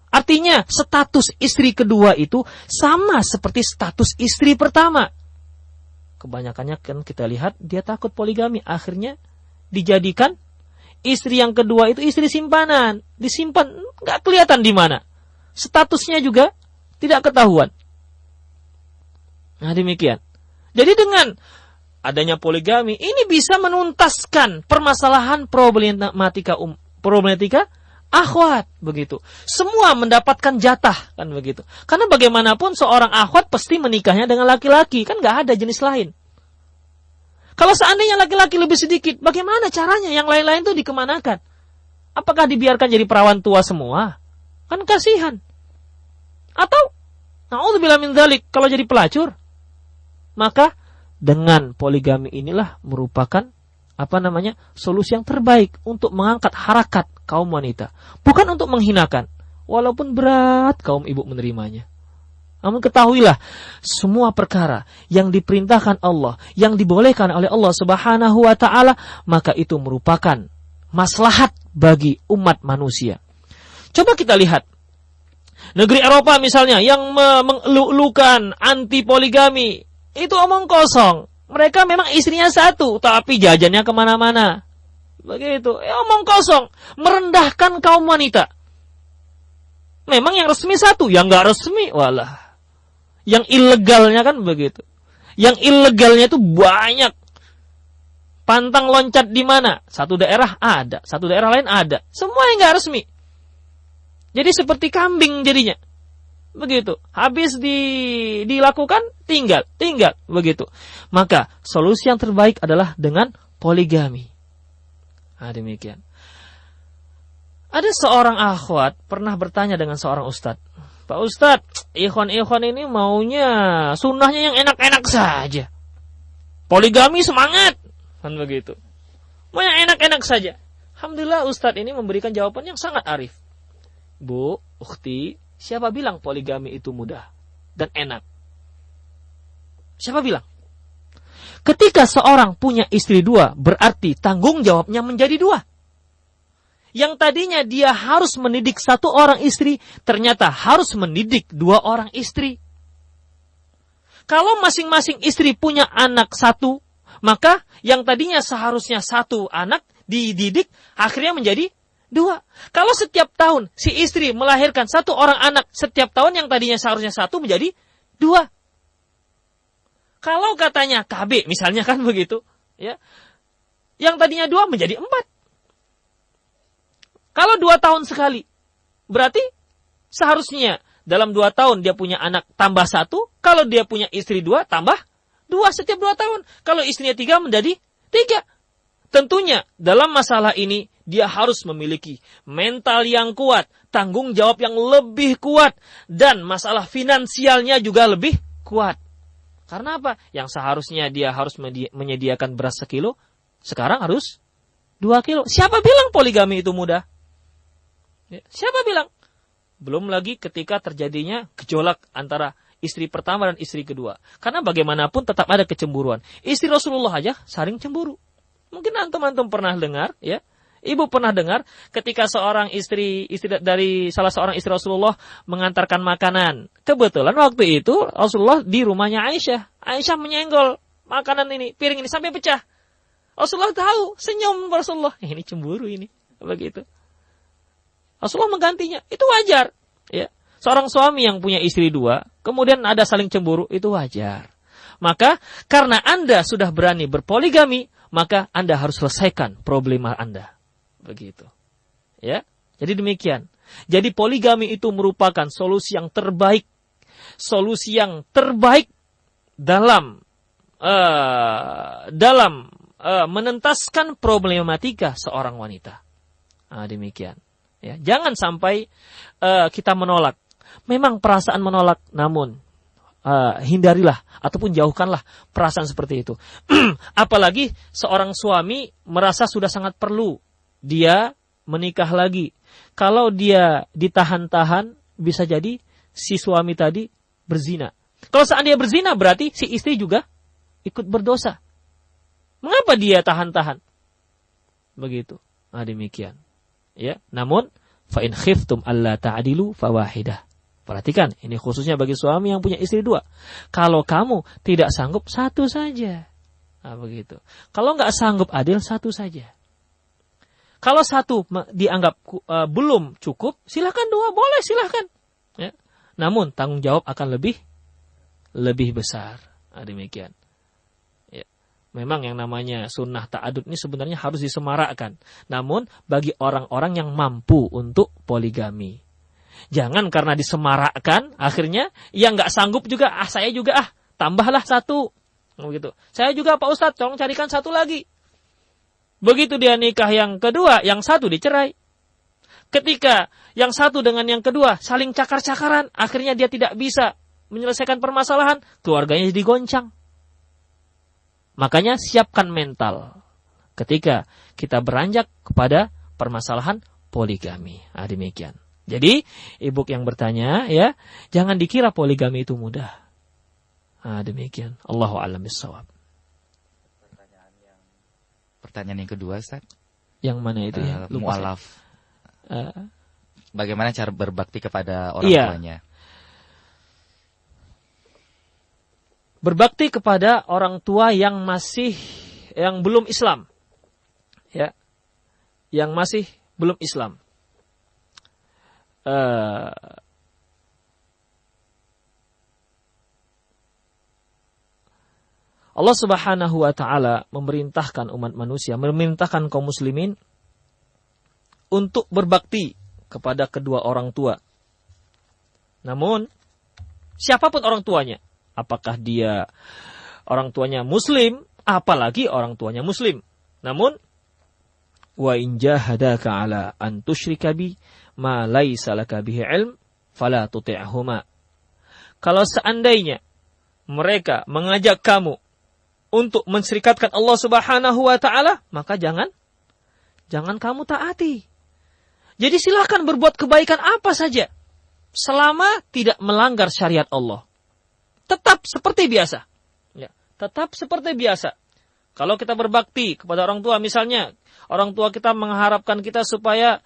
Artinya status istri kedua itu sama seperti status istri pertama. Kebanyakannya kan kita lihat dia takut poligami, akhirnya dijadikan istri yang kedua itu istri simpanan, disimpan nggak kelihatan di mana, statusnya juga tidak ketahuan. Nah, demikian. Jadi dengan adanya poligami ini bisa menuntaskan permasalahan problematika problematika akhwat, begitu. Semua mendapatkan jatah, kan begitu. Karena bagaimanapun seorang akhwat pasti menikahnya dengan laki-laki, kan nggak ada jenis lain. Kalau seandainya laki-laki lebih sedikit, bagaimana caranya yang lain-lain itu dikemanakan? Apakah dibiarkan jadi perawan tua semua? Kan kasihan. Atau, na'udzubillah min dzalik, kalau jadi pelacur, maka dengan poligami inilah merupakan solusi yang terbaik untuk mengangkat harakat kaum wanita, bukan untuk menghinakan, walaupun berat kaum ibu menerimanya. Namun ketahuilah, semua perkara yang diperintahkan Allah, yang dibolehkan oleh Allah Subhanahu wa ta'ala, maka itu merupakan maslahat bagi umat manusia. Coba kita lihat negeri Eropa misalnya yang mengeluh-elukan anti poligami, itu omong kosong. Mereka memang istrinya satu, tapi jajannya kemana-mana. Begitu, omong kosong, merendahkan kaum wanita. Memang yang resmi satu, yang nggak resmi, walah. Yang ilegalnya kan begitu. Yang ilegalnya itu banyak. Pantang loncat di mana? Satu daerah ada, satu daerah lain ada. Semua yang nggak resmi. Jadi seperti kambing jadinya. Begitu. Habis dilakukan, tinggal. Begitu. Maka solusi yang terbaik adalah dengan poligami. Nah, demikian. Ada seorang akhwat pernah bertanya dengan seorang ustadz. Pak Ustadz, ikhwan-ikhwan ini maunya sunnahnya yang enak-enak saja. Poligami semangat. Kan begitu. Mau yang enak-enak saja. Alhamdulillah Ustadz ini memberikan jawaban yang sangat arif. Bu, ukhti, siapa bilang poligami itu mudah dan enak? Siapa bilang? Ketika seorang punya istri dua, berarti tanggung jawabnya menjadi dua. Yang tadinya dia harus mendidik satu orang istri, ternyata harus mendidik dua orang istri. Kalau masing-masing istri punya anak satu, maka yang tadinya seharusnya satu anak dididik, akhirnya menjadi dua. Kalau setiap tahun si istri melahirkan satu orang anak, setiap tahun yang tadinya seharusnya satu menjadi dua. Kalau katanya KB, misalnya kan begitu, ya, yang tadinya dua menjadi 4. Kalau 2 tahun sekali, berarti seharusnya dalam 2 tahun dia punya anak tambah 1, kalau dia punya istri 2 tambah 2 setiap 2 tahun. Kalau istrinya 3 menjadi 3. Tentunya dalam masalah ini dia harus memiliki mental yang kuat, tanggung jawab yang lebih kuat, dan masalah finansialnya juga lebih kuat. Karena apa? Yang seharusnya dia harus menyediakan beras 1 kilo, sekarang harus 2 kilo. Siapa bilang poligami itu mudah? Siapa bilang? Belum lagi ketika terjadinya gejolak antara istri pertama dan istri kedua. Karena bagaimanapun tetap ada kecemburuan. Istri Rasulullah aja saling cemburu. Mungkin antum pernah dengar, ya. Ibu pernah dengar ketika seorang istri dari salah seorang istri Rasulullah mengantarkan makanan. Kebetulan waktu itu Rasulullah di rumahnya Aisyah. Aisyah menyenggol makanan ini, piring ini sampai pecah. Rasulullah tahu, senyum Rasulullah. Ini cemburu ini, begitu. Rasulullah menggantinya, itu wajar. Ya. Seorang suami yang punya istri 2, kemudian ada saling cemburu, itu wajar. Maka, karena Anda sudah berani berpoligami, maka Anda harus selesaikan problema Anda. Begitu. Ya. Jadi demikian. Jadi poligami itu merupakan solusi yang terbaik. Solusi yang terbaik dalam menentaskan problematika seorang wanita. Nah, demikian. Ya, jangan sampai kita menolak. Memang perasaan menolak, namun hindarilah ataupun jauhkanlah perasaan seperti itu. Apalagi seorang suami merasa sudah sangat perlu dia menikah lagi. Kalau dia ditahan-tahan, bisa jadi si suami tadi berzina. Kalau seandainya berzina, berarti si istri juga ikut berdosa. Mengapa dia tahan-tahan? Begitu. Nah, demikian. Ya, namun fa in khiftum alla ta'dilu fawahidah. Perhatikan, ini khususnya bagi suami yang punya istri 2. Kalau kamu tidak sanggup, 1 saja. Nah, begitu. Kalau nggak sanggup adil, 1 saja. Kalau 1 dianggap belum cukup, silahkan 2, boleh silahkan. Ya. Namun tanggung jawab akan lebih besar. Nah, demikian. Ya. Memang yang namanya sunnah ta'adud ini sebenarnya harus disemarakkan. Namun bagi orang-orang yang mampu untuk poligami. Jangan karena disemarakkan, akhirnya yang nggak sanggup juga, saya juga tambahlah satu. Begitu. Saya juga Pak Ustadz, tolong carikan satu lagi. Begitu dia nikah yang kedua, yang satu dicerai. Ketika yang satu dengan yang kedua saling cakar-cakaran, akhirnya dia tidak bisa menyelesaikan permasalahan, keluarganya jadi goncang. Makanya siapkan mental ketika kita beranjak kepada permasalahan poligami. Demikian. Jadi, ibu yang bertanya, ya, jangan dikira poligami itu mudah. Demikian. Allahu a'lam bishawab. Pertanyaan yang kedua, Ustaz. Yang mana itu ya? Mu'alaf. Bagaimana cara berbakti kepada orang tuanya? Berbakti kepada orang tua yang belum Islam. Ya. Yang masih belum Islam. Allah Subhanahu wa taala memerintahkan umat manusia, memerintahkan kaum muslimin untuk berbakti kepada kedua orang tua. Namun siapapun orang tuanya, apakah dia orang tuanya muslim, apalagi orang tuanya muslim. Namun wa in jahadaka ala an tusyrika bi ma laisa laka bihi ilm fala tuti'huma. Kalau seandainya mereka mengajak kamu untuk mensyirikatkan Allah Subhanahu wa taala, maka jangan kamu taati. Jadi silakan berbuat kebaikan apa saja selama tidak melanggar syariat Allah. Tetap seperti biasa. Ya, tetap seperti biasa. Kalau kita berbakti kepada orang tua, misalnya orang tua kita mengharapkan kita supaya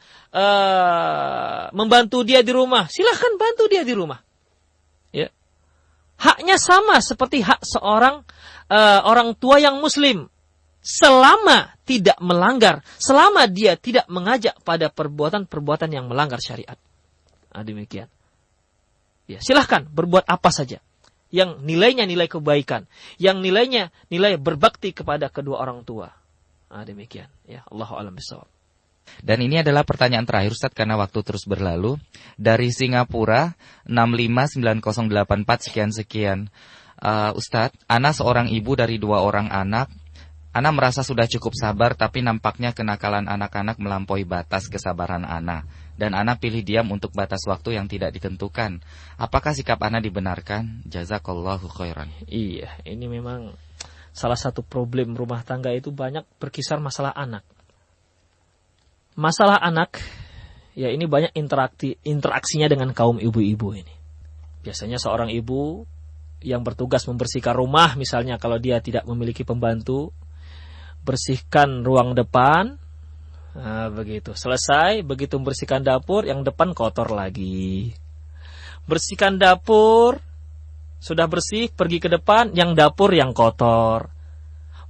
membantu dia di rumah, silahkan bantu dia di rumah. Ya. Haknya sama seperti hak seorang orang tua yang muslim. Selama tidak melanggar, selama dia tidak mengajak pada perbuatan-perbuatan yang melanggar syariat. Demikian. Ya, silahkan berbuat apa saja. Yang nilainya nilai kebaikan, yang nilainya nilai berbakti kepada kedua orang tua. Demikian. Ya, Allahu a'lam bishawab. Dan ini adalah pertanyaan terakhir, Ustaz, karena waktu terus berlalu. Dari Singapura 659084 sekian. Ustaz, ana seorang ibu dari 2 orang anak. Ana merasa sudah cukup sabar, tapi nampaknya kenakalan anak-anak melampaui batas kesabaran ana. Dan ana pilih diam untuk batas waktu yang tidak ditentukan. Apakah sikap ana dibenarkan? Jazakallahu khairan. Iya, ini memang salah satu problem rumah tangga itu banyak berkisar masalah anak. Masalah anak, ya ini banyak interaksinya dengan kaum ibu-ibu ini. Biasanya seorang ibu yang bertugas membersihkan rumah, misalnya kalau dia tidak memiliki pembantu, bersihkan ruang depan, begitu. Selesai, begitu membersihkan dapur, yang depan kotor lagi. Bersihkan dapur, sudah bersih, pergi ke depan, yang dapur yang kotor.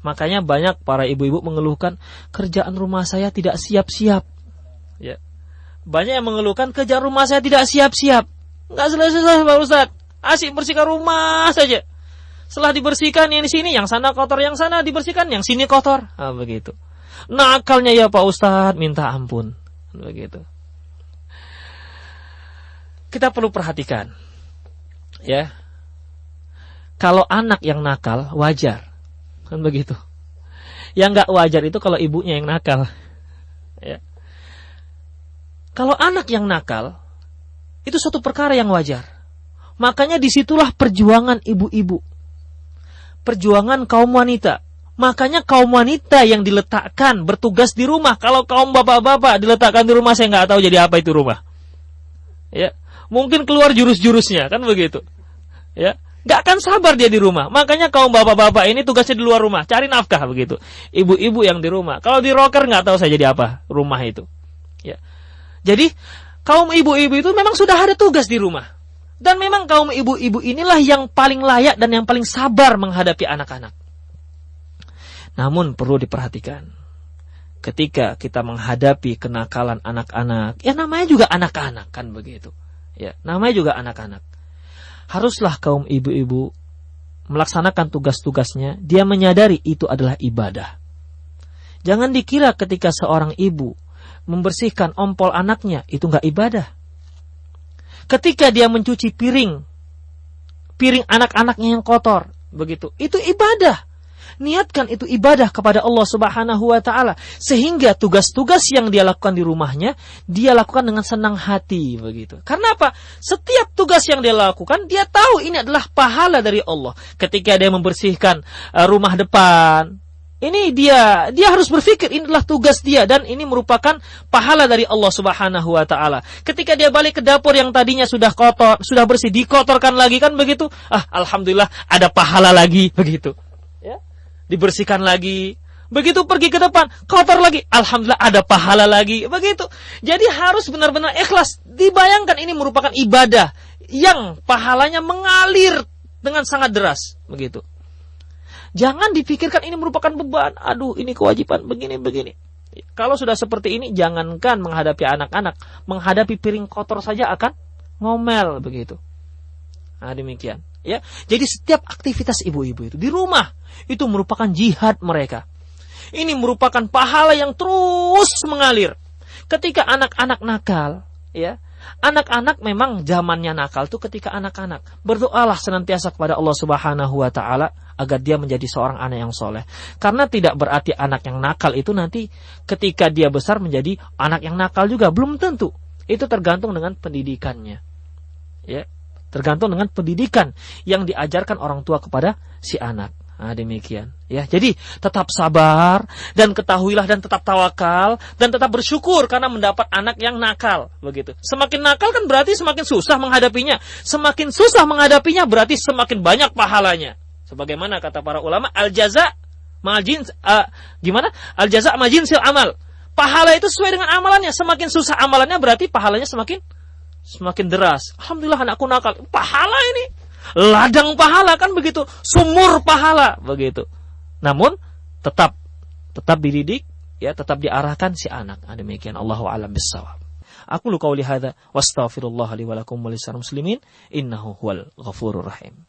Makanya banyak para ibu-ibu mengeluhkan, kerjaan rumah saya tidak siap-siap. Ya. Banyak yang mengeluhkan, kerjaan rumah saya tidak siap-siap. Nggak selesai Pak Ustaz. Asik bersihkan rumah saja. Setelah dibersihkan yang di sini, yang sana kotor, yang sana dibersihkan, yang sini kotor. Begitu. Nakalnya ya Pak Ustadz, minta ampun. Begitu. Kita perlu perhatikan. Ya. Kalau anak yang nakal, wajar. Kan begitu. Yang nggak wajar itu kalau ibunya yang nakal. Ya. Kalau anak yang nakal, itu suatu perkara yang wajar. Makanya disitulah perjuangan ibu-ibu. Perjuangan kaum wanita. Makanya kaum wanita yang diletakkan bertugas di rumah. Kalau kaum bapak-bapak diletakkan di rumah, saya nggak tahu jadi apa itu rumah. Ya, mungkin keluar jurus-jurusnya, kan begitu. Ya, nggak akan sabar dia di rumah. Makanya kaum bapak-bapak ini tugasnya di luar rumah, cari nafkah begitu. Ibu-ibu yang di rumah. Kalau di rocker nggak tahu saya jadi apa rumah itu. Ya, jadi kaum ibu-ibu itu memang sudah ada tugas di rumah. Dan memang kaum ibu-ibu inilah yang paling layak dan yang paling sabar menghadapi anak-anak. Namun perlu diperhatikan, ketika kita menghadapi kenakalan anak-anak, ya namanya juga anak-anak, kan begitu. Ya, namanya juga anak-anak. Haruslah kaum ibu-ibu melaksanakan tugas-tugasnya, dia menyadari itu adalah ibadah. Jangan dikira ketika seorang ibu membersihkan ompol anaknya, itu enggak ibadah. Ketika dia mencuci piring anak-anaknya yang kotor, begitu, itu ibadah. Niatkan itu ibadah kepada Allah Subhanahu wa ta'ala, sehingga tugas-tugas yang dia lakukan di rumahnya dia lakukan dengan senang hati, begitu. Karena apa? Setiap tugas yang dia lakukan, dia tahu ini adalah pahala dari Allah. Ketika dia membersihkan rumah depan, ini dia harus berpikir ini adalah tugas dia dan ini merupakan pahala dari Allah Subhanahu wa ta'ala. Ketika dia balik ke dapur yang tadinya sudah kotor, sudah bersih, dikotorkan lagi, kan begitu. Alhamdulillah ada pahala lagi, begitu. Ya. Dibersihkan lagi. Begitu pergi ke depan, kotor lagi, alhamdulillah ada pahala lagi, begitu. Jadi harus benar-benar ikhlas. Dibayangkan ini merupakan ibadah yang pahalanya mengalir dengan sangat deras, begitu. Jangan dipikirkan ini merupakan beban. Aduh, ini kewajiban begini. Kalau sudah seperti ini, jangankan menghadapi anak-anak, menghadapi piring kotor saja akan ngomel, begitu. Nah, demikian. Ya, jadi setiap aktivitas ibu-ibu itu di rumah itu merupakan jihad mereka. Ini merupakan pahala yang terus mengalir. Ketika anak-anak nakal, ya, anak-anak memang zamannya nakal tuh ketika anak-anak. Berdoalah senantiasa kepada Allah Subhanahu wa ta'ala agar dia menjadi seorang anak yang soleh. Karena tidak berarti anak yang nakal itu nanti ketika dia besar menjadi anak yang nakal juga, belum tentu. Itu tergantung dengan pendidikannya. Ya. Tergantung dengan pendidikan yang diajarkan orang tua kepada si anak. Nah, demikian. Ya, jadi tetap sabar dan ketahuilah dan tetap tawakal dan tetap bersyukur karena mendapat anak yang nakal, begitu. Semakin nakal kan berarti semakin susah menghadapinya. Semakin susah menghadapinya berarti semakin banyak pahalanya. Sebagaimana kata para ulama, al-jaza' ma'al jins, al-jaza' ma'al jinsil amal. Pahala itu sesuai dengan amalannya. Semakin susah amalannya berarti pahalanya semakin deras. Alhamdulillah anakku nakal. Pahala ini. Ladang pahala, kan begitu. Sumur pahala, begitu. Namun tetap dididik, ya, tetap diarahkan si anak. Demikian, Allahu a'lam bissawab. Aku qauli hadza wastaghfirullah li wa lakum wa lisal muslimin innahu huwal ghafurur rahim.